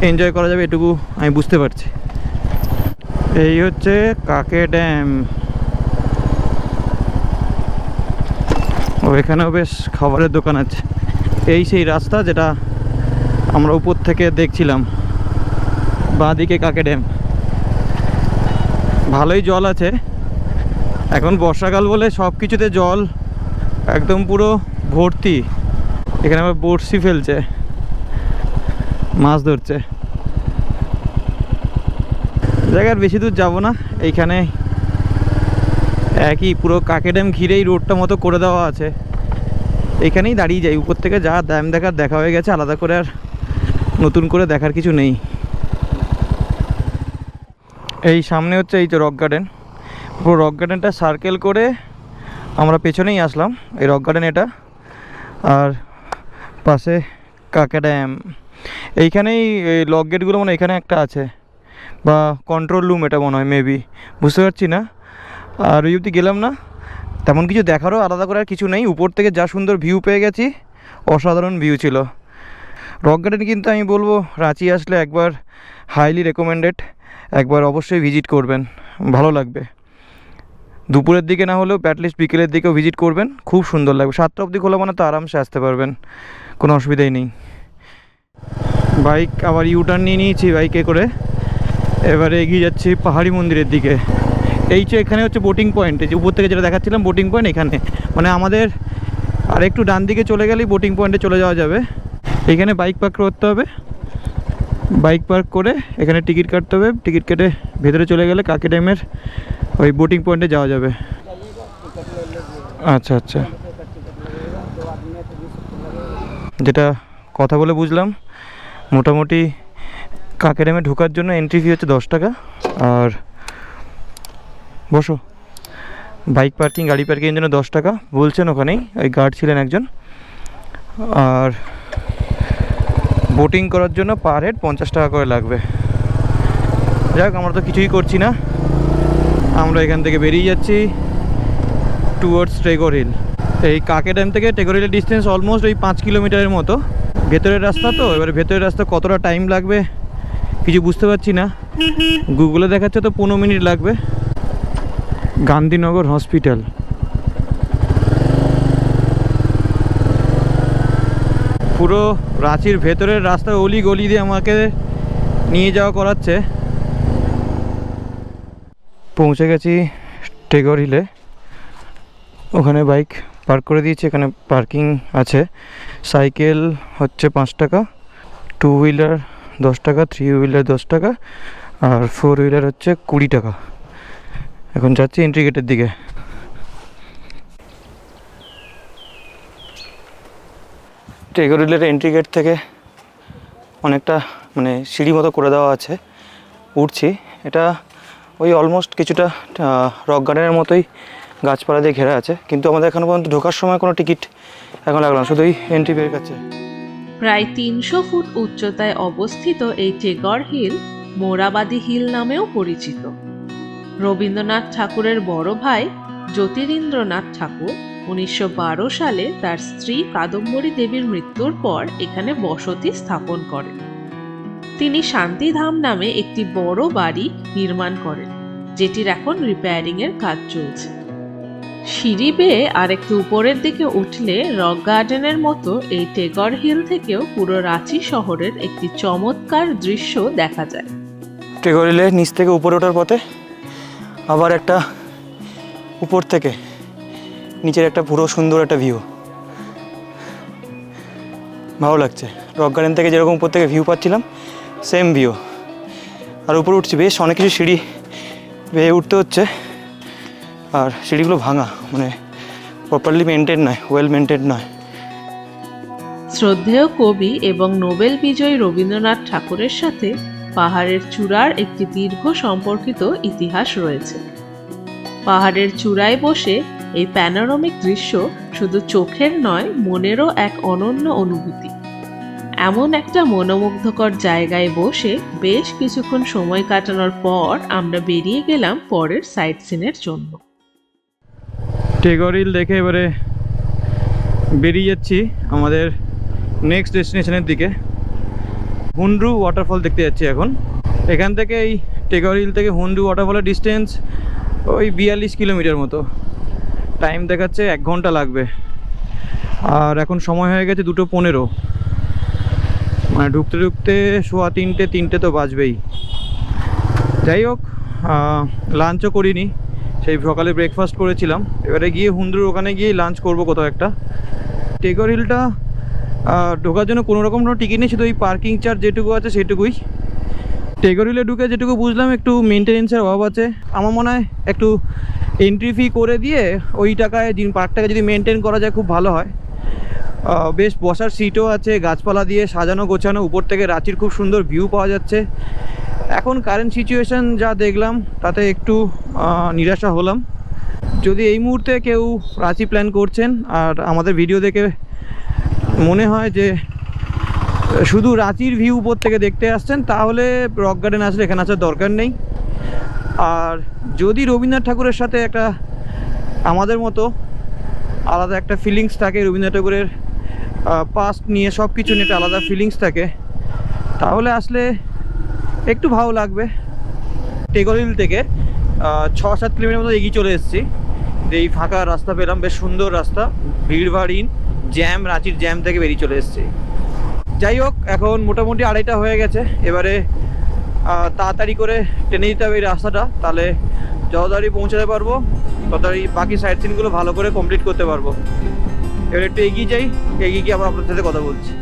এনজয় করা যাবে, এটুকু আমি বুঝতে পারছি। এই হচ্ছে কাকে ড্যাম। ও এখানেও বেশ খাবারের দোকান আছে। এই সেই রাস্তা যেটা আমরা উপর থেকে দেখছিলাম, বাঁদিকে কাকে ড্যাম। ভালোই জল আছে, এখন বর্ষাকাল বলে সব কিছুতে জল একদম পুরো ভর্তি। এখানে আবার বড়শি ফেলছে, মাছ ধরছে। জায়গার বেশি দূর যাব না, এইখানে একই পুরো কাকে ড্যাম ঘিরেই রোডটা মতো করে দেওয়া আছে, এইখানেই দাঁড়িয়ে যাই। উপর থেকে যা ড্যাম দেখা হয়ে গেছে, আলাদা করে আর নতুন করে দেখার কিছু নেই। এই সামনে হচ্ছে এই যে রক গার্ডেন, পুরো রক গার্ডেনটা সার্কেল করে আমরা পেছনেই আসলাম, এই রক গার্ডেন এটা, আর পাশে কাকা ড্যাম। এইখানেই এই লক গেটগুলো মানে এখানে একটা আছে, বা কন্ট্রোল রুম এটা মনে হয়, মেবি, বুঝতে পারছি না। আর ওই অবধি গেলাম না, তেমন কিছু দেখারও আলাদা করে আর কিছু নেই। উপর থেকে যা সুন্দর ভিউ পেয়ে গেছি, অসাধারণ ভিউ ছিল। রক গার্ডেন কিন্তু আমি বলবো রাঁচি আসলে একবার হাইলি রেকমেন্ডেড, একবার অবশ্যই ভিজিট করবেন, ভালো লাগবে। দুপুরের দিকে না হলেও অ্যাটলিস্ট বিকেলের দিকেও ভিজিট করবেন, খুব সুন্দর লাগবে। 7টা অবধি খোলা মানে তো আরামসে আসতে পারবেন, কোনো অসুবিধাই নেই। বাইক আবার ইউটার্ন নিয়ে নিয়েছি বাইকে করে, এবারে এগিয়ে যাচ্ছি পাহাড়ি মন্দিরের দিকে। এই যে এখানে হচ্ছে বোটিং পয়েন্ট, এই যে উপর থেকে যেটা দেখাচ্ছিলাম বোটিং পয়েন্ট, এখানে মানে আমাদের আর একটু ডান দিকে চলে গেলেই বোটিং পয়েন্টে চলে যাওয়া যাবে। এখানে বাইক পার্ক করতে হবে, বাইক পার্ক করে এখানে টিকিট কাটতে হবে, টিকিট কেটে ভেতরে চলে গেলে কাকি ড্যামের ওই বোটিং পয়েন্টে যাওয়া যাবে। আচ্ছা আচ্ছা, যেটা কথা বলে বুঝলাম মোটামুটি কাকি ড্যামে ঢোকার জন্য এন্ট্রি ফি হচ্ছে 10 টাকা। আর বসো, বাইক পার্কিং গাড়ি পার্কিংয়ের জন্য 10 টাকা বলছেন ওখানেই, ওই গার্ড ছিলেন একজন। আর বোটিং করার জন্য পার হেড 50 টাকা করে লাগবে। যাক, আমরা তো কিছুই করছি না, আমরা এখান থেকে বেরিয়ে যাচ্ছি টুয়ার্ডস টেগর হিল। এই কাকে ড্যাম থেকে টেগর হিলের ডিস্টেন্স অলমোস্ট ওই 5 কিলোমিটারের মতো। ভেতরের রাস্তা তো, এবারে ভেতরের রাস্তা কতটা টাইম লাগবে কিছু বুঝতে পারছি না, গুগলে দেখাচ্ছে তো 15 মিনিট লাগবে। গান্ধীনগর হসপিটাল, পুরো রাঁচির ভেতরের রাস্তা অলি গলি দিয়ে আমাকে নিয়ে যাওয়া করাচ্ছে। পৌঁছে গেছি টেগর হিলে, ওখানে বাইক পার্ক করে দিয়েছি, এখানে পার্কিং আছে। সাইকেল হচ্ছে 5 টাকা, 2 হুইলার 10 টাকা, 3 হুইলার 10 টাকা, আর 4 হুইলার হচ্ছে 20 টাকা। এখন যাচ্ছি এন্ট্রি গেটের দিকে। টেগর হিলের এন্ট্রি গেট থেকে অনেকটা মানে সিঁড়ি মতো করে দেওয়া আছে, উঠছি। এটা ওই অলমোস্ট কিছুটা রক গার্ডেনের মতোই গাছপালা দিয়ে ঘেরা আছে, কিন্তু আমাদের এখনো পর্যন্ত ঢোকার সময় কোনো টিকিট এখন লাগলো না, শুধুই এন্ট্রি বের কাছে। প্রায় 300 ফুট উচ্চতায় অবস্থিত এই টেগর হিল মোরাবাদী হিল নামেও পরিচিত। রবীন্দ্রনাথ ঠাকুরের বড় ভাই জ্যোতিরিন্দ্রনাথ ঠাকুর 1912 সালে তার স্ত্রী কাদম্বরী দেবীর মৃত্যুর পর এখানে বসতি স্থাপন করেন। তিনি শান্তিধাম নামে একটি বড় বাড়ি নির্মাণ করেন, যেটির এখন রিপেয়ারিং এর কাজ চলছে। সিঁড়ি বেয়ে আর একটু উপরের দিকে উঠলে রক গার্ডেনের মতো এই টেগর হিল থেকেও পুরো রাঁচি শহরের একটি চমৎকার দৃশ্য দেখা যায়। টেগর হিলে নিচ থেকে উপরে ওঠার পথে আবার একটা উপর থেকে নিচের একটা পুরো সুন্দর একটা ভিউ, ভালো লাগছে। রক গার্ডেন থেকে যেরকম উপর থেকে ভিউ পাচ্ছিলাম সেম ভিউ। আর উপরে উঠছি, বেশ অনেক কিছু সিঁড়ি বেয়ে উঠতে হচ্ছে, আর সিঁড়িগুলো ভাঙা, মানে প্রপারলি মেনটেন নয়, ওয়েল মেনটেন নয়। শ্রদ্ধেয় কবি এবং নোবেল বিজয়ী রবীন্দ্রনাথ ঠাকুরের সাথে পাহাড়ের চূড়ার একটি দীর্ঘ সম্পর্কিত ইতিহাস রয়েছে। পাহাড়ের চূড়ায় বসে এই প্যানোরামিক দৃশ্য শুধু চোখের নয়, মনেরও এক অনন্য অনুভূতি। এমন একটা মনোমুগ্ধকর জায়গায় বসে বেশ কিছুক্ষণ সময় কাটানোর পর আমরা বেরিয়ে গেলাম পরের সাইট সিনের জন্য। টেগর হিল দেখে এবারে বেরিয়ে যাচ্ছি আমাদের নেক্সট ডেস্টিনেশনের দিকে। হুন্ডরু ওয়াটারফল দেখতে যাচ্ছি এখন। এখান থেকে এই টেগর হিল থেকে হুন্ডরু ওয়াটারফলের ডিস্টেন্স ওই 42 কিলোমিটার মতো। টাইম দেখাচ্ছে 1 ঘন্টা লাগবে, আর এখন সময় হয়ে গেছে 2:15, মানে ঢুকতে ঢুকতে 3:15 তো বাজবেই। যাই হোক, লাঞ্চও করিনি, সেই সকালে ব্রেকফাস্ট করেছিলাম। এবারে গিয়ে হুন্ডরুর ওখানে গিয়ে লাঞ্চ করব কোথাও একটা। টেগর হিলটা ঢোকার জন্য কোনো রকম কোনো টিকিট নেই, শুধু ওই পার্কিং চার্জ যেটুকু আছে সেটুকুই। টেগর হিলে ঢুকে যেটুকু বুঝলাম একটু মেনটেনেন্সের অভাব আছে। আমার মনে হয় একটু এন্ট্রি ফি করে দিয়ে ওই টাকায় পার্কটাকে যদি মেনটেন করা যায় খুব ভালো হয়। বেশ বসার সিটও আছে, গাছপালা দিয়ে সাজানো গোছানো, উপর থেকে রাঁচির খুব সুন্দর ভিউ পাওয়া যাচ্ছে। এখন কারেন্ট সিচুয়েশান যা দেখলাম তাতে একটু নিরাশা হলাম। যদি এই মুহূর্তে কেউ রাঁচি প্ল্যান করছেন আর আমাদের ভিডিও দেখে মনে হয় যে শুধু রাঁচির ভিউ উপর থেকে দেখতে আসছেন, তাহলে রক গার্ডেন আসলে এখানে আসার দরকার নেই। আর যদি রবীন্দ্রনাথ ঠাকুরের সাথে একটা আমাদের মতো আলাদা একটা ফিলিংস থাকে, রবীন্দ্রনাথ ঠাকুরের পাস্ট নিয়ে সব কিছু নিয়ে একটা আলাদা ফিলিংস থাকে, তাহলে আসলে একটু ভালো লাগবে। টেগরিল থেকে 6-7 কিলোমিটার মতো এগিয়ে চলে এসেছি। এই ফাঁকা রাস্তা পেলাম, বেশ সুন্দর রাস্তা, ভিড়ভাড়হীন, জ্যাম, রাঁচির জ্যাম থেকে বেরিয়ে চলে এসেছি। যাই হোক, এখন মোটামুটি 2:30 হয়ে গেছে। এবারে তাড়াতাড়ি করে টেনে দিতে হবে এই রাস্তাটা, তাহলে যত তাড়াতাড়ি পৌঁছাতে পারবো তত তাড়াতাড়ি বাকি সাইড সিনগুলো ভালো করে কমপ্লিট করতে পারবো। এবার একটু এগিয়ে যাই, এগিয়ে গিয়ে আবার আপনাদের সাথে কথা বলছি।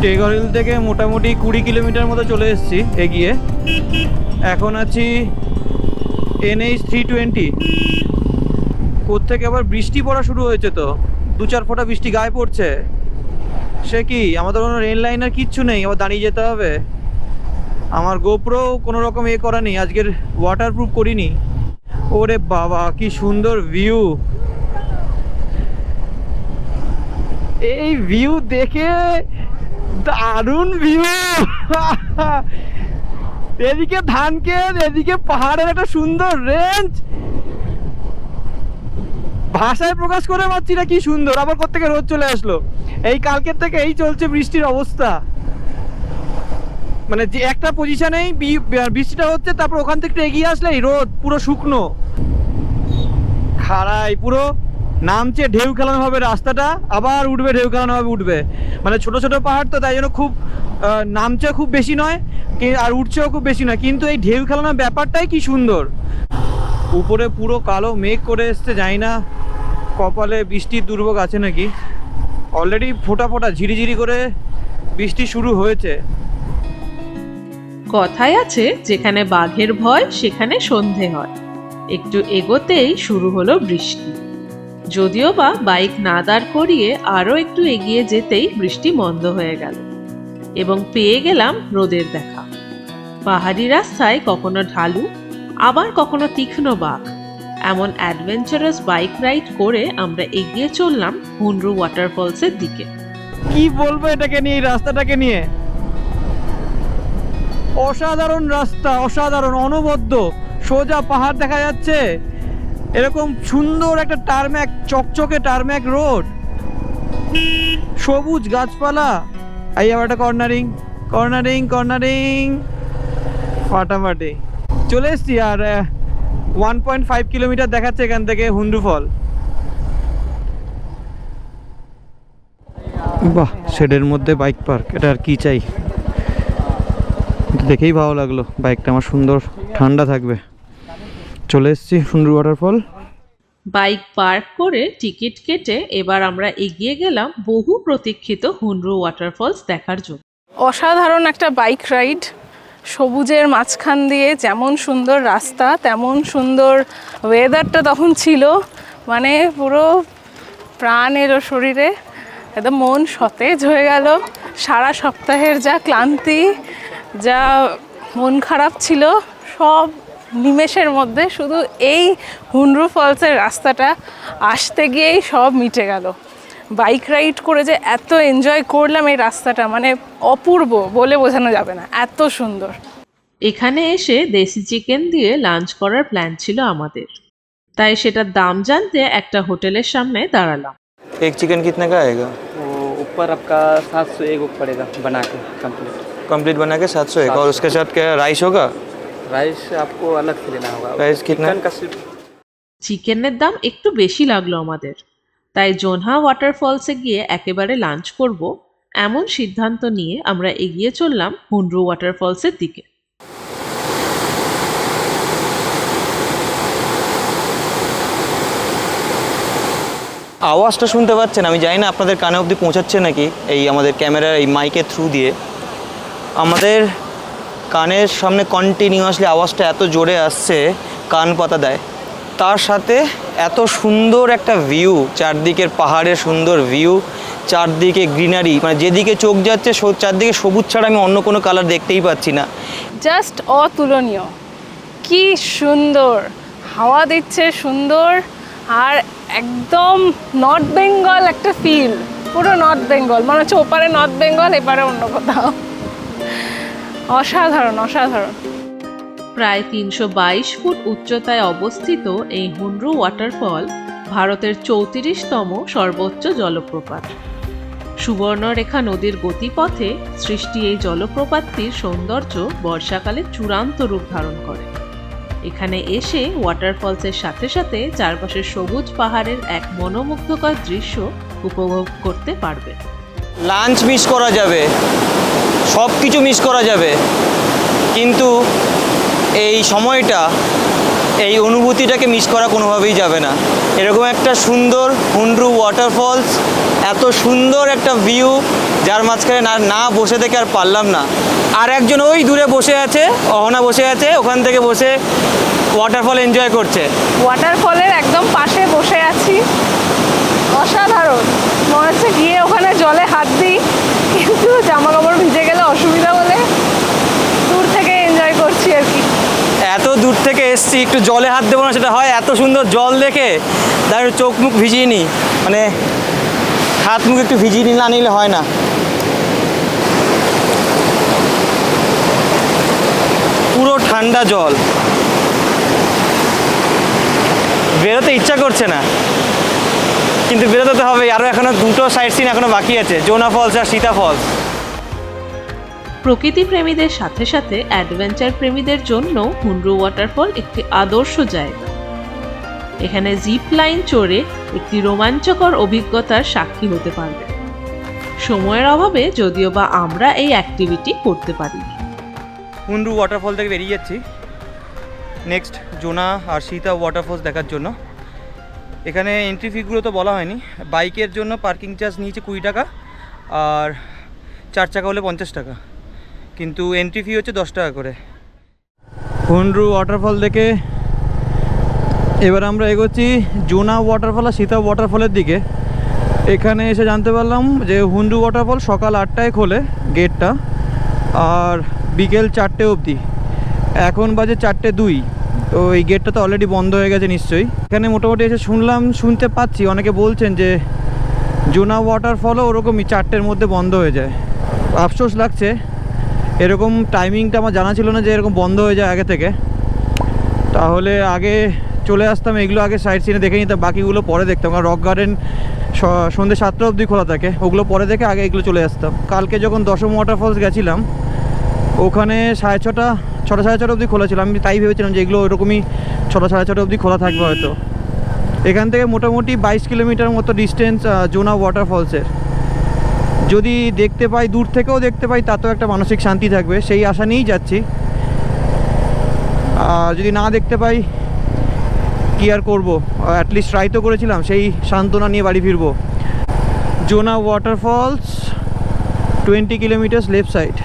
টেগরিল থেকে মোটামুটি 20 কিলোমিটার মতো চলে এসেছি এগিয়ে। এখন আছি NH 320। কোত্থেকে আবার বৃষ্টি পড়া শুরু হয়েছে, তো 2-4 ফোঁটা বৃষ্টি গায়ে পড়ছে। সে কি, আমাদের কোনো রেল লাইন আর কিচ্ছু নেই, আবার দাঁড়িয়ে যেতে হবে। আমার গোপ্রো কোনো রকম করা নেই, আজকের ওয়াটারপ্রুফ করিনি। ওরে বাবা, কি সুন্দর ভিউ! এই ভিউ দেখে দারুণ ভিউ। এদিকে ধানক্ষেত, এদিকে পাহাড়ের একটা সুন্দর রেঞ্জ, ভাষায় প্রকাশ করে পাচ্ছি না কি সুন্দর। আবার কোত্থেকে রোদ চলে আসলো। এই কালকের থেকে এই চলছে বৃষ্টির অবস্থা, মানে যে একটা পজিশনেই বৃষ্টিটা হচ্ছে, তারপর ওখান থেকে এগিয়ে আসলেই রোদ, পুরো শুকনো খাড়াই, পুরো নামছে ঢেউ খেলানো হবে রাস্তাটা, আবার উঠবে, ঢেউ খেলানো হবে উঠবে। মানে ছোট ছোট পাহাড় তো, তাই জন্য খুব নামছে খুব বেশি নয় আর উঠছেও খুব বেশি নয়, কিন্তু এই ঢেউ খেলানোর ব্যাপারটাই কি সুন্দর। উপরে পুরো কালো মেঘ করে এসছে, জানি না কপালে বৃষ্টির দুর্ভোগ আছে নাকি। অলরেডি ফোঁটা ফোঁটা ঝিরিঝিরি করে বৃষ্টি শুরু হয়েছে। কথায় আছে, যেখানে বাঘের ভয় সেখানে সন্ধে হয়। একটু এগোতেই শুরু হলো বৃষ্টি। যদিও বা বাইক না দাঁড় করিয়ে আরো একটু এগিয়ে যেতেই বৃষ্টি বন্ধ হয়ে গেল এবং পেয়ে গেলাম রোদের দেখা। পাহাড়ি রাস্তায় কখনো ঢালু, আবার কখনো তীক্ষ্ণ বাঁক, এমন অ্যাডভেঞ্চারাস বাইক রাইড করে আমরা এগিয়ে চললাম হুন্ডরু ওয়াটারফলসের দিকে। কি বলবো এটাকে নিয়ে, এই রাস্তাটাকে নিয়ে, অসাধারণ রাস্তা, অসাধারণ, অনবদ্য, সোজা পাহাড় দেখা যাচ্ছে, এরকম সুন্দর একটা টারম্যাক, চকচকে টারম্যাক রোড, সবুজ গাছপালা। এই আবার একটা কর্নারিং, কর্নারিং, কর্নারিং, ফাটাফাটি চলে এসছি। আর 1.5 কিলোমিটার দেখাচ্ছে এখান থেকে হুন্ডরু ফল। বাহ, শেডের মধ্যে বাইক পার্ক, এটা আর কি চাই। দেখেই ভালো লাগলো, বাইকটা আমার সুন্দর ঠান্ডা থাকবে। চলে এসেছি হুন্ডরু ওয়াটারফল। বাইক পার্ক করে টিকিট কেটে এবার আমরা এগিয়ে গেলাম বহু প্রতীক্ষিত হুন্ডরু ওয়াটারফলস দেখার জন্য। অসাধারণ একটা বাইক রাইড, সবুজের মাঝখান দিয়ে, যেমন সুন্দর রাস্তা তেমন সুন্দর ওয়েদারটা তখন ছিল, মানে পুরো প্রাণ এলো শরীরে, একদম মন সতেজ হয়ে গেল। সারা সপ্তাহের যা ক্লান্তি, যা মন খারাপ ছিল, সব নিমেষের মধ্যে শুধু এই হুন্ডরু ফলসের রাস্তাটা আসতে গিয়েই সব মিটে গেল। বাইক রাইড করে যে এত এনজয় করলাম এই রাস্তাটা, মানে অপূর্ব, বলে বোঝানো যাবে না, এত সুন্দর। এখানে এসে দেশি চিকেন দিয়ে লাঞ্চ করার প্ল্যান ছিল আমাদের, তাই সেটার দাম জানতে একটা হোটেলের সামনে দাঁড়ালাম। एक चिकन कितने का आएगा? वो ऊपर आपका 701 पड़ेगा बना के कंप्लीट। कंप्लीट बना के 701, और उसके साथ क्या राइस होगा? राइस आपको अलग से लेना होगा। प्राइस कितना? चिकन का सिर्फ চিকেনের দাম একটু বেশি লাগলো আমাদের, তাই জোনহা ওয়াটারফলসে গিয়ে একেবারে লাঞ্চ করব এমন সিদ্ধান্ত নিয়ে আমরা এগিয়ে চললাম হুন্ডরু ওয়াটারফলসের দিকে। আওয়াজটা শুনতে পাচ্ছেন? আমি জানি না আপনাদের কানে অবধি পৌঁছাচ্ছে নাকি, এই আমাদের ক্যামেরার এই মাইকের থ্রু দিয়ে। আমাদের কানের সামনে কন্টিনিউয়াসলি আওয়াজটা এত জোরে আসছে, কান পাতা দেয়। তার সাথে এত সুন্দর একটা ভিউ, চারদিকের পাহাড়ের সুন্দর ভিউ, চারদিকে গ্রিনারি, মানে যেদিকে চোখ যাচ্ছে চারদিকে সবুজ ছাড়া আমি অন্য কোনো কালার দেখতেই পাচ্ছি না। জাস্ট অতুলনীয়, কি সুন্দর হাওয়া দিচ্ছে, সুন্দর। আর একদম নর্থ বেঙ্গল একটা ফিল, পুরো নর্থ বেঙ্গল, মনে হচ্ছে ওপারে নর্থ বেঙ্গল, এপারে অন্য কোথাও। অসাধারণ অসাধারণ। প্রায় 322 ফুট উচ্চতায় অবস্থিত এই হুন্ড্রু ওয়াটারফল ভারতের 34তম সর্বোচ্চ জলপ্রপাত। সুবর্ণরেখা নদীর গতিপথে সৃষ্টি এই জলপ্রপাতটির সৌন্দর্য বর্ষাকালে চূড়ান্ত রূপ ধারণ করে। এখানে এসে ওয়াটারফলসের সাথে সাথে চারপাশের সবুজ পাহাড়ের এক মনোমুগ্ধকর দৃশ্য উপভোগ করতে পারবে। লাঞ্চ মিস করা যাবে, সব কিছু মিস করা যাবে, কিন্তু এই সময়টা, এই অনুভূতিটাকে মিস করা কোনোভাবেই যাবে না। এরকম একটা সুন্দর হুন্ড্রু ওয়াটারফলস, এত সুন্দর একটা ভিউ, যার মাঝখানে না বসে থেকে আর পারলাম না। আর একজন ওই দূরে বসে আছে, অহনা বসে আছে, ওখান থেকে বসে ওয়াটারফল এনজয় করছে। ওয়াটারফলের একদম পাশে বসে আছি, অসাধারণ। মনে হচ্ছে গিয়ে ওখানে জলে হাত দিই, কিন্তু জামা কাপড় ভিজে গেলে অসুবিধা বলে দূর থেকে এনজয় করছি আর কি। এত দূর থেকে এসছি, একটু জলে হাত দেবো না সেটা হয়? এত সুন্দর জল দেখে তার চোখ মুখ ভিজিয়ে নিই, মানে হাত মুখ একটু ভিজিয়ে না নিলে হয় না। পুরো ঠান্ডা জল, বেরোতে ইচ্ছা করছে না, কিন্তু বেরোতে তো হবে। আরও এখনো দুটো সাইড সিন এখনো বাকি আছে, জোনা ফলস আর সীতা ফলস। প্রকৃতি প্রেমীদের সাথে সাথে অ্যাডভেঞ্চার প্রেমীদের জন্য হুন্ড্রু ওয়াটারফল একটি আদর্শ জায়গা। এখানে জিপ লাইন চড়ে একটি রোমাঞ্চকর অভিজ্ঞতার সাক্ষী হতে পারবে। সময়ের অভাবে যদিও বা আমরা এই অ্যাক্টিভিটি করতে পারি। হুন্ড্রু ওয়াটারফল থেকে বেরিয়ে যাচ্ছি নেক্সট জোনা আর সীতা ওয়াটারফলস দেখার জন্য। এখানে এন্ট্রি ফিগুলো তো বলা হয়নি। বাইকের জন্য পার্কিং চার্জ নিয়েছে 20 টাকা, আর 4 চাকা হলে 50 টাকা, কিন্তু এন্ট্রি ফি হচ্ছে 10 টাকা করে। হুন্ড্রু ওয়াটারফল থেকে এবার আমরা এগোচ্ছি জোনা ওয়াটারফল আর সীতা ওয়াটারফলের দিকে। এখানে এসে জানতে পারলাম যে হুন্ড্রু ওয়াটারফল সকাল 8টায় খোলে গেটটা, আর বিকেল 4টে অবধি। এখন বাজে 4:02, তো এই গেটটা তো অলরেডি বন্ধ হয়ে গেছে নিশ্চয়ই। এখানে মোটামুটি এসে শুনতে পাচ্ছি অনেকে বলছেন যে জোনা ওয়াটারফলও ওরকমই 4টের মধ্যে বন্ধ হয়ে যায়। আফসোস লাগছে, এরকম টাইমিংটা আমার জানা ছিল না যে এরকম বন্ধ হয়ে যায় আগে থেকে। তাহলে আগে চলে আসতাম, এগুলো আগে সাইড সিনে দেখে নিতাম, বাকিগুলো পরে দেখতাম। কারণ রক গার্ডেন সন্ধ্যে 7টা অবধি খোলা থাকে, ওগুলো পরে দেখে আগে এগুলো চলে আসতাম। কালকে যখন দশম ওয়াটারফলস গেছিলাম ওখানে 6:30 6টা 6:30 অবধি খোলা ছিল। আমি তাই ভেবেছিলাম যে এগুলো ওরকমই 6টা 6:30 অবধি খোলা থাকবে হয়তো। এখান থেকে মোটামুটি 22 কিলোমিটার মতো ডিস্টেন্স জোনা ওয়াটারফলসের। যদি দেখতে পাই, দূর থেকেও দেখতে পাই, তাতেও একটা মানসিক শান্তি থাকবে, সেই আশা নিয়েই যাচ্ছি। যদি না দেখতে পাই কি আর করবো, অ্যাটলিস্ট ট্রাই তো করেছিলাম, সেই সান্ত্বনা নিয়ে বাড়ি ফিরবো। জোনা ওয়াটারফলস 20 কিলোমিটার লেফট সাইড।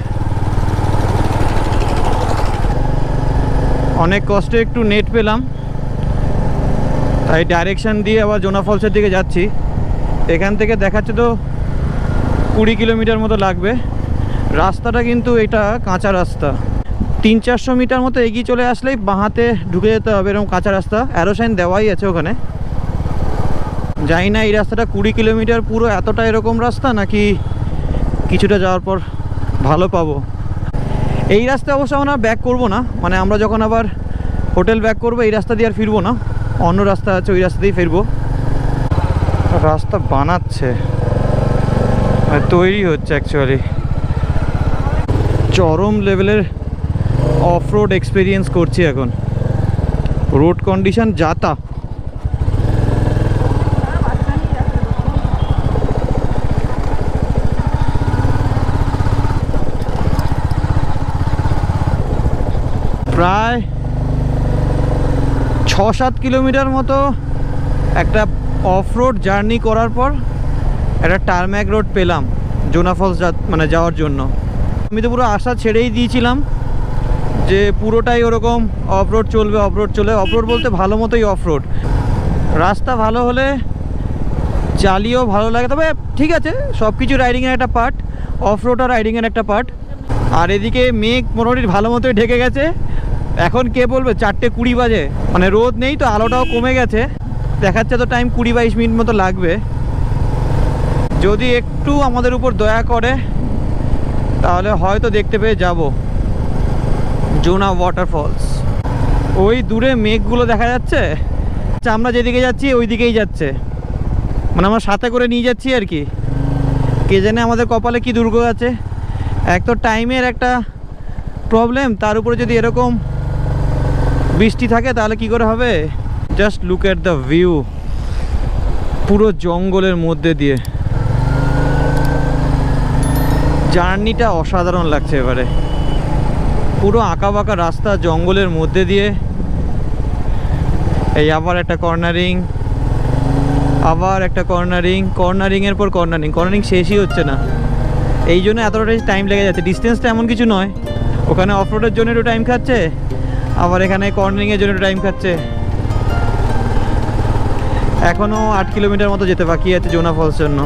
অনেক কষ্টে একটু নেট পেলাম, তাই ডাইরেকশান দিয়ে আবার জোনা ফলসের দিকে যাচ্ছি। এখান থেকে দেখাচ্ছে তো 20 কিলোমিটার মতো লাগবে। রাস্তাটা কিন্তু এটা কাঁচা রাস্তা, 300-400 মিটার মতো এগিয়ে চলে আসলেই বাঁহাতে ঢুকে যেতে হবে, এরকম কাঁচা রাস্তা। অ্যারো সাইন দেওয়াই আছে ওখানে। জানি না এই রাস্তাটা 20 কিলোমিটার পুরো এতটা এরকম রাস্তা, নাকি কিছুটা যাওয়ার পর ভালো পাবো। এই রাস্তায় অবশ্য আমরা ব্যাক করবো না, মানে আমরা যখন আবার হোটেল ব্যাক করবো এই রাস্তা দিয়ে আর ফিরবো না, অন্য রাস্তা আছে ওই রাস্তা দিয়েই ফিরবো। রাস্তা বানাচ্ছে, তৈরি হচ্ছে অ্যাকচুয়ালি। চরম লেভেলের অফ রোড এক্সপিরিয়েন্স করছি এখন। রোড কন্ডিশন যাতা। প্রায় 6-7 কিলোমিটার মতো একটা অফ রোড জার্নি করার পর একটা টারম্যাক রোড পেলাম জোনা ফলস মানে যাওয়ার জন্য। আমি তো পুরো আশা ছেড়েই দিয়েছিলাম যে পুরোটাই ওরকম অফ রোড চলবে, অফ রোড বলতে ভালো মতোই অফ রোড। রাস্তা ভালো হলে চালিয়েও ভালো লাগে, তবে ঠিক আছে, সব কিছু রাইডিংয়ের একটা পার্ট, অফ রোড আর রাইডিংয়ের একটা পার্ট। আর এদিকে মেঘ মোটামুটি ভালো মতোই ঢেকে গেছে। এখন কে বলবে 4:20 বাজে, মানে রোদ নেই তো, আলোটাও কমে গেছে, দেখাচ্ছে তো টাইম 20-22 মিনিট মতো লাগবে। যদি একটু আমাদের উপর দয়া করে তাহলে হয়তো দেখতে পেয়ে যাব জোনা ওয়াটারফলস। ওই দূরে মেঘগুলো দেখা যাচ্ছে, আচ্ছা আমরা যেদিকে যাচ্ছি ওই দিকেই যাচ্ছে, মানে আমরা সাথে করে নিয়ে যাচ্ছি আর কি। কে জানে আমাদের কপালে কি দুর্যোগ আছে। এক তো টাইমের একটা প্রবলেম, তার উপরে যদি এরকম বৃষ্টি থাকে তাহলে কি করে হবে। Just look at the view, পুরো জঙ্গলের মধ্যে দিয়ে জার্নিটা অসাধারণ লাগছে। এবারে পুরো আঁকা বাঁকা রাস্তা জঙ্গলের মধ্যে দিয়ে, এই আবার একটা কর্নারিং, আবার একটা কর্নারিংয়ের পর কর্নারিং শেষই হচ্ছে না। এই জন্য এতটা টাইম লেগে যাচ্ছে। ডিস্টেন্সটা এমন কিছু নয়, ওখানে অফ রোডের জন্য একটু টাইম খাচ্ছে, আবার এখানে কর্নারিংয়ের জন্য একটু টাইম খাচ্ছে। এখনও 8 কিলোমিটার মতো যেতে বাকি আছে জোনা ফলস জন্য।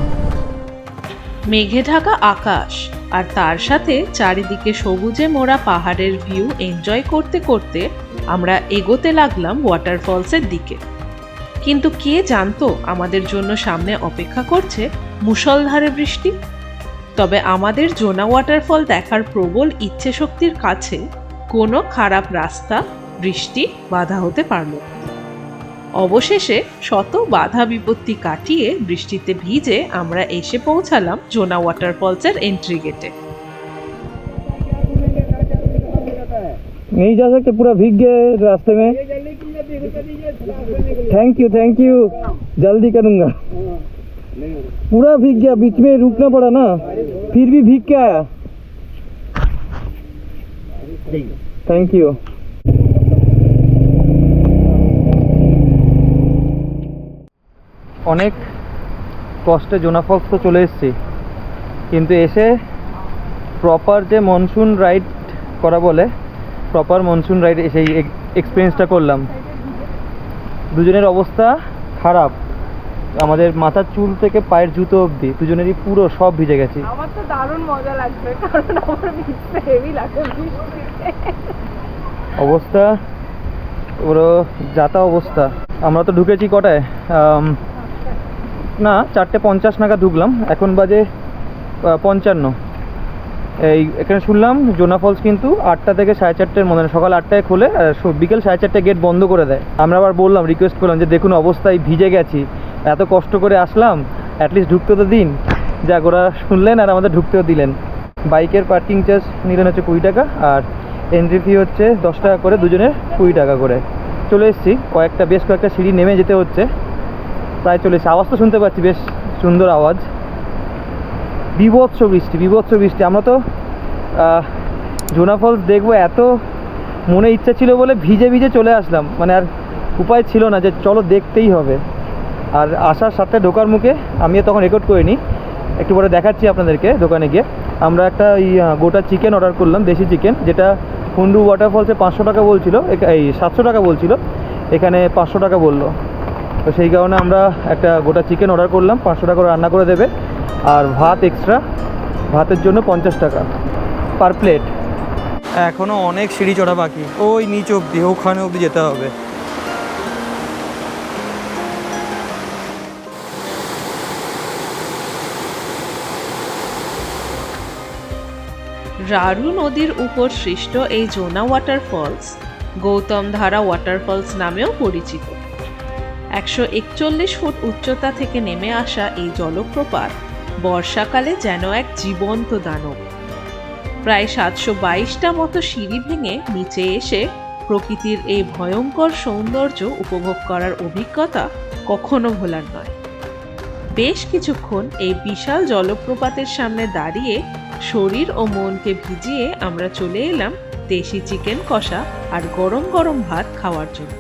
মেঘে ঢাকা আকাশ আর তার সাথে চারিদিকে সবুজে মোড়া পাহাড়ের ভিউ এনজয় করতে করতে আমরা এগোতে লাগলাম ওয়াটারফলসের দিকে। কিন্তু কে জানতো আমাদের জন্য সামনে অপেক্ষা করছে মুষলধারে বৃষ্টি। তবে আমাদের জোনা ওয়াটারফল দেখার প্রবল ইচ্ছে শক্তির কাছে কোনো খারাপ রাস্তা, বৃষ্টি বাধা হতে পারল না। অবশেষে শত বাধা বিপত্তি কাটিয়ে বৃষ্টিতে ভিজে আমরা এসে পৌঁছালাম জোনা ওয়াটারফলসের এন্ট্রি গেটে। नहीं जा सकते, पूरा भीग गए रास्ते में। थैंक यू जल्दी करूँगा। पूरा भीग गया, बीच में रुकना पड़ा ना, फिर भी भीग के आया। Thank you. অনেক কষ্টে জোনা ফলস তো চলে এসেছি, কিন্তু এসে প্রপার যে মনসুন রাইড করা বলে, প্রপার মনসুন রাইড সেই এক্সপিরিয়েন্সটা করলাম। দুজনের অবস্থা খারাপ, আমাদের মাথার চুল থেকে পায়ের জুতো অবধি দুজনেরই পুরো সব ভিজে গেছি। আমার তো দারুণ মজা লাগবে, কারণ আমার ভিজতে হেভি লাগে। অবস্থা পুরো যাতা অবস্থা। আমরা তো ঢুকেছি কটায়, না 4:50 নাগাদ ঢুকলাম, এখন বাজে 55। এই এখানে শুনলাম জোনা ফলস কিন্তু 8টা থেকে 4:30-এর মধ্যে, সকাল 8টায় খোলে, বিকেল 4:30টায় গেট বন্ধ করে দেয়। আমরা আবার বললাম, রিকোয়েস্ট করলাম যে দেখুন অবস্থায় ভিজে গেছি, এত কষ্ট করে আসলাম, অ্যাটলিস্ট ঢুকতে তো দিন। যাক, ওরা শুনলেন আর আমাদের ঢুকতেও দিলেন। বাইকের পার্কিং চার্জ নিলেন হচ্ছে 20 টাকা, আর এন্ট্রি ফি হচ্ছে 10 টাকা করে, দুজনের 20 টাকা করে। চলে এসেছি, বেশ কয়েকটা সিঁড়ি নেমে যেতে হচ্ছে, প্রায় চলে এসেছি। আওয়াজ তো শুনতে পাচ্ছি, বেশ সুন্দর আওয়াজ। বিভৎস বৃষ্টি। আমরা তো জোনা ফলস দেখবো এত মনে ইচ্ছা ছিল বলে ভিজে চলে আসলাম, মানে আর উপায় ছিল না যে চলো দেখতেই হবে। আর আসার সাথে ঢোকার মুখে আমি তখন রেকর্ড করিনি, একটু পরে দেখাচ্ছি আপনাদেরকে। দোকানে গিয়ে আমরা একটা গোটা চিকেন অর্ডার করলাম, দেশি চিকেন, যেটা হুন্ডু ওয়াটারফলসে 500 টাকা বলছিল, এই 700 টাকা বলছিল, এখানে 500 টাকা বললো। তো সেই কারণে আমরা একটা গোটা চিকেন অর্ডার করলাম, 500 টাকা রান্না করে দেবে, আর ভাত এক্সট্রা, ভাতের জন্য 50 টাকা পার প্লেট। এখনও অনেক সিঁড়ি চড়া বাকি, ওই নিচ অবধি, ওখানে অবধি যেতে হবে। রারু নদীর উপর সৃষ্ট এই জোনা ওয়াটারফলস গৌতম ধারা ওয়াটারফলস নামেও পরিচিত। 141 ফুট উচ্চতা থেকে নেমে আসা এই জলপ্রপাত বর্ষাকালে যেন এক জীবন্ত দানব। প্রায় 722টা মতো সিঁড়ি ভেঙে নিচে এসে প্রকৃতির এই ভয়ঙ্কর সৌন্দর্য উপভোগ করার অভিজ্ঞতা কখনো ভোলার নয়। বেশ কিছুক্ষণ এই বিশাল জলপ্রপাতের সামনে দাঁড়িয়ে শরীর ও মনকে ভিজিয়ে আমরা চলে এলাম দেশি চিকেন কষা আর গরম গরম ভাত খাওয়ার জন্য।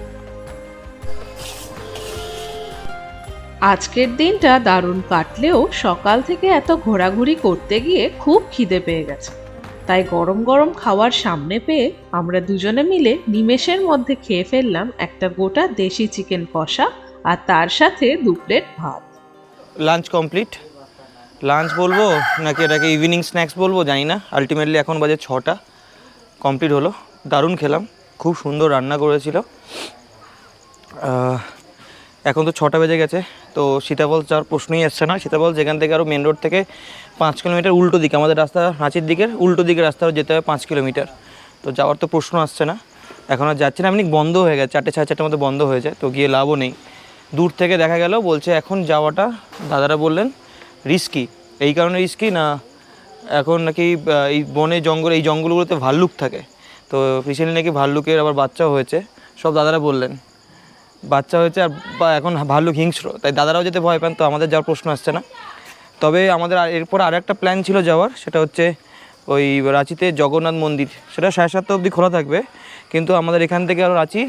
আজকের দিনটা দারুণ কাটলেও সকাল থেকে এত ঘোরাঘুরি করতে গিয়ে খুব খিদে পেয়ে গেছে, তাই গরম গরম খাওয়ার সামনে পেয়ে আমরা দুজনে মিলে নিমেষের মধ্যে খেয়ে ফেললাম একটা গোটা দেশি চিকেন কষা আর তার সাথে 2 প্লেট ভাত। Lunch complete. লাঞ্চ বলবো নাকি এটাকে ইভিনিং স্ন্যাক্স বলবো জানি না, আলটিমেটলি এখন বাজে 6টা, কমপ্লিট হলো। দারুণ খেলাম, খুব সুন্দর রান্না করেছিল। এখন তো 6টা বেজে গেছে, তো সীতাবল যাওয়ার প্রশ্নই আসছে না। সীতাবল যেখান থেকে আরও মেন রোড থেকে 5 কিলোমিটার উল্টো দিকে, আমাদের রাস্তা রাঁচির দিকের উল্টো দিকের রাস্তা যেতে হবে 5 কিলোমিটার, তো যাওয়ার তো প্রশ্ন আসছে না। এখন আর যাচ্ছি না, এমনি বন্ধ হয়ে গেছে, 4টে সাড়ে 4টের মধ্যে বন্ধ হয়ে যায়, তো গিয়ে লাভও নেই। দূর থেকে দেখা গেল বলছে এখন যাওয়াটা, দাদারা বললেন রিস্কি। এই কারণে রিস্কি না, এখন নাকি এই বনে জঙ্গল, এই জঙ্গলগুলোতে ভাল্লুক থাকে, তো রিসেন্টলি নাকি ভাল্লুকের আবার বাচ্চাও হয়েছে, সব দাদারা বললেন বাচ্চা হয়েছে, আর বা এখন ভাল্লুক হিংস্র, তাই দাদারাও যেতে ভয় পান, তো আমাদের যাওয়ার প্রশ্ন আসছে না। তবে আমাদের এরপর আর একটা প্ল্যান ছিল যাওয়ার, সেটা হচ্ছে ওই রাঁচিতে জগন্নাথ মন্দির, সেটা 7:30 অবধি খোলা থাকবে, কিন্তু আমাদের এখান থেকে আরও রাঁচি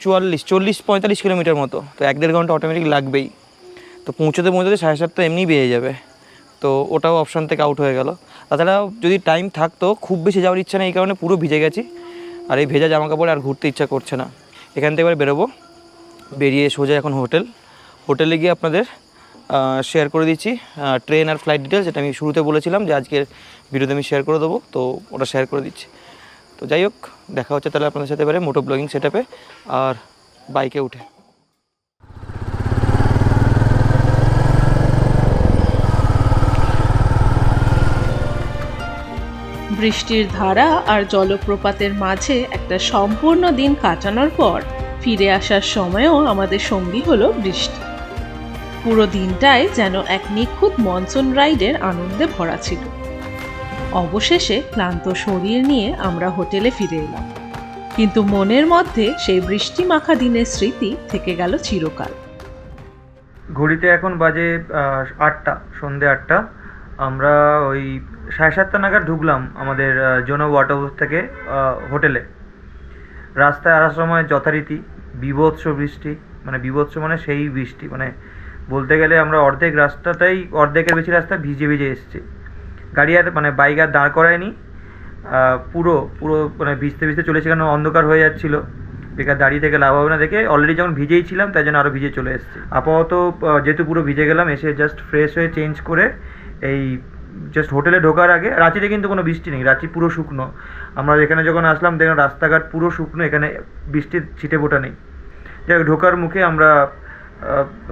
40-45 কিলোমিটার মতো, তো 1-1.5 ঘন্টা অটোমেটিক লাগবেই, তো পৌঁছতে 7:30 এমনি বেরিয়ে যাবে, তো ওটাও অপশান থেকে আউট হয়ে গেল। তাছাড়া যদি টাইম থাকতো, খুব বেশি যাওয়ার ইচ্ছা নেই, এই কারণে পুরো ভিজে গেছি, আর এই ভেজা জামা কাপড়ে আর ঘুরতে ইচ্ছা করছে না। এখান থেকে এবার বেরোবো, বেরিয়ে সোজা এখন হোটেলে গিয়ে আপনাদের শেয়ার করে দিচ্ছি ট্রেন আর ফ্লাইট ডিটেলস, যেটা আমি শুরুতে বলেছিলাম যে আজকের ভিডিওতে আমি শেয়ার করে দেবো, তো ওটা শেয়ার করে দিচ্ছি। তো যাই হোক, দেখা হচ্ছে তাহলে আপনাদের সাথে এবারে মোটো ব্লগিং সেটআপে আর বাইকে উঠে। বৃষ্টির ধারা আর জলপ্রপাতের মাঝে একটা সম্পূর্ণ দিন কাটানোর পর ফিরে আসার সময়ও আমাদের সঙ্গী হলো বৃষ্টি। পুরো দিনটাই যেন এক নিখুঁত মনসুন রাইডের আনন্দে ভরা ছিল। অবশেষে ক্লান্ত শরীর নিয়ে আমরা হোটেলে ফিরে এলাম, কিন্তু মনের মধ্যে সেই বৃষ্টি মাখা দিনের স্মৃতি থেকে গেল চিরকাল। ঘড়িতে এখন বাজে 8টা, সন্ধে 8টা। আমরা ওই 7:30 নাগাদ ঢুকলাম আমাদের জোনো ওয়াটার হাউস থেকে হোটেলে। রাস্তায় আসার সময় যথারীতি বীভৎস বৃষ্টি, মানে বীভৎস মানে সেই বৃষ্টি, মানে বলতে গেলে আমরা অর্ধেকের বেশি রাস্তা ভিজে ভিজে এসেছি। গাড়ি আর মানে বাইক আর দাঁড় করায়নি, পুরো মানে ভিজতে ভিজতে চলেছে, কারণ অন্ধকার হয়ে যাচ্ছিলো, বেকার দাঁড়িয়ে থেকে লাভ হবে না দেখে অলরেডি যখন ভিজেই ছিলাম তাই জন্য আরও ভিজে চলে এসেছি। আপাতত যেহেতু পুরো ভিজে গেলাম, এসে জাস্ট ফ্রেশ হয়ে চেঞ্জ করে এই জাস্ট হোটেলে ঢোকার আগে, রাঁচিতে কিন্তু কোনো বৃষ্টি নেই, রাঁচি পুরো শুকনো। আমরা এখানে যখন আসলাম দেখলাম রাস্তাঘাট পুরো শুকনো, এখানে বৃষ্টির ছিটে ফোঁটা নেই। যাই হোক, ঢোকার মুখে আমরা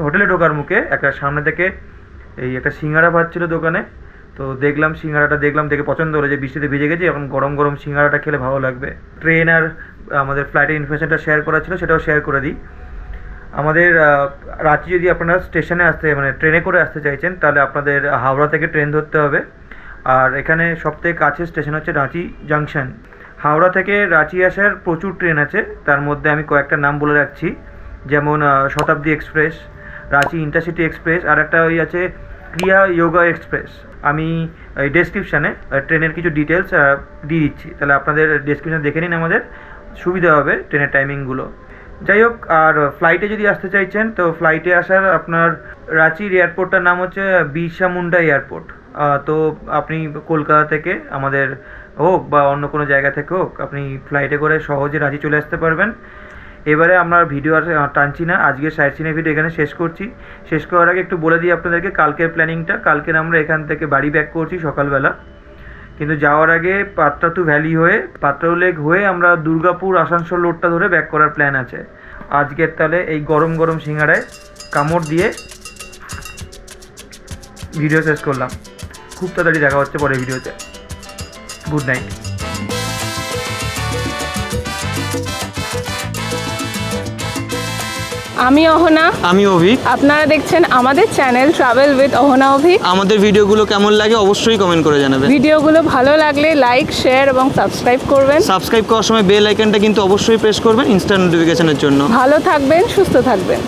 হোটেলে ঢোকার মুখে একটা সামনে থেকে এই একটা সিঙ্গাড়া ভাজছিল দোকানে, তো দেখলাম সিঙ্গাড়াটা দেখে পছন্দ হলো, যে বৃষ্টিতে ভিজে গেছি, এখন গরম গরম সিঙ্গাড়াটা খেলে ভালো লাগবে। ট্রেন আর আমাদের ফ্লাইটের ইনফরমেশনটা শেয়ার করা ছিল, সেটাও শেয়ার করে দিই। আমাদের রাঁচি যদি আপনারা স্টেশনে আসতে, মানে ট্রেনে করে আসতে চাইছেন, তাহলে আপনাদের হাওড়া থেকে ট্রেন ধরতে হবে, আর এখানে সবথেকে কাছের স্টেশন হচ্ছে রাঁচি জাংশন। হাওড়া থেকে রাঁচি আসার প্রচুর ট্রেন আছে, তার মধ্যে আমি কয়েকটা নাম বলে রাখছি, যেমন শতাব্দী এক্সপ্রেস, রাঁচি ইন্টারসিটি এক্সপ্রেস, আর একটা ওই আছে ক্রিয়া যোগা এক্সপ্রেস। আমি এই ডেসক্রিপশানে ট্রেনের কিছু ডিটেলস দিয়ে দিচ্ছি, তাহলে আপনাদের ডেসক্রিপশান দেখে নিন, আমাদের সুবিধা হবে ট্রেনের টাইমিংগুলো। যাই হোক, আর ফ্লাইটে যদি আসতে চাইছেন, তো ফ্লাইটে আসার আপনার রাঁচির এয়ারপোর্টটার নাম হচ্ছে বিরসা মুন্ডা এয়ারপোর্ট। তো আপনি কলকাতা থেকে আমাদের হোক বা অন্য কোনো জায়গা থেকে হোক, আপনি ফ্লাইটে করে সহজে রাঁচি চলে আসতে পারবেন। এবারে আমরা ভিডিও আর টানছি না, আজকে সাইট সিনের ভিডিও এখানে শেষ করছি। শেষ করার আগে একটু বলে দিই আপনাদেরকে কালকের প্ল্যানিংটা। কালকের আমরা এখান থেকে বাড়ি ব্যাক করছি সকালবেলা, কিন্তু যাওয়ার আগে পাত্রাতু ভ্যালি হয়ে, পাত্রাতু লেক হয়ে আমরা দুর্গাপুর আসানসোল রোডটা ধরে ব্যাক করার প্ল্যান আছে। আজকের তাহলে এই গরম গরম সিঙ্গাড়ায় কামড় দিয়ে ভিডিও শেষ করলাম। খুব তাড়াতাড়ি দেখা হচ্ছে পরের ভিডিওতে। Good night. আমি অহনা, আমি অভিক। আপনারা দেখছেন আমাদের channel travel with Ahona Avik. আমাদের ভিডিওগুলো কেমন লাগে অবশ্যই কমেন্ট করে জানাবেন। ভিডিওগুলো ভালো লাগলে লাইক, শেয়ার এবং সাবস্ক্রাইব করবেন। সাবস্ক্রাইব করার সময় বেল আইকনটা কিন্তু অবশ্যই প্রেস করবেন ইনস্ট্যান্ট নোটিফিকেশনের জন্য। ভালো থাকবেন, সুস্থ থাকবেন।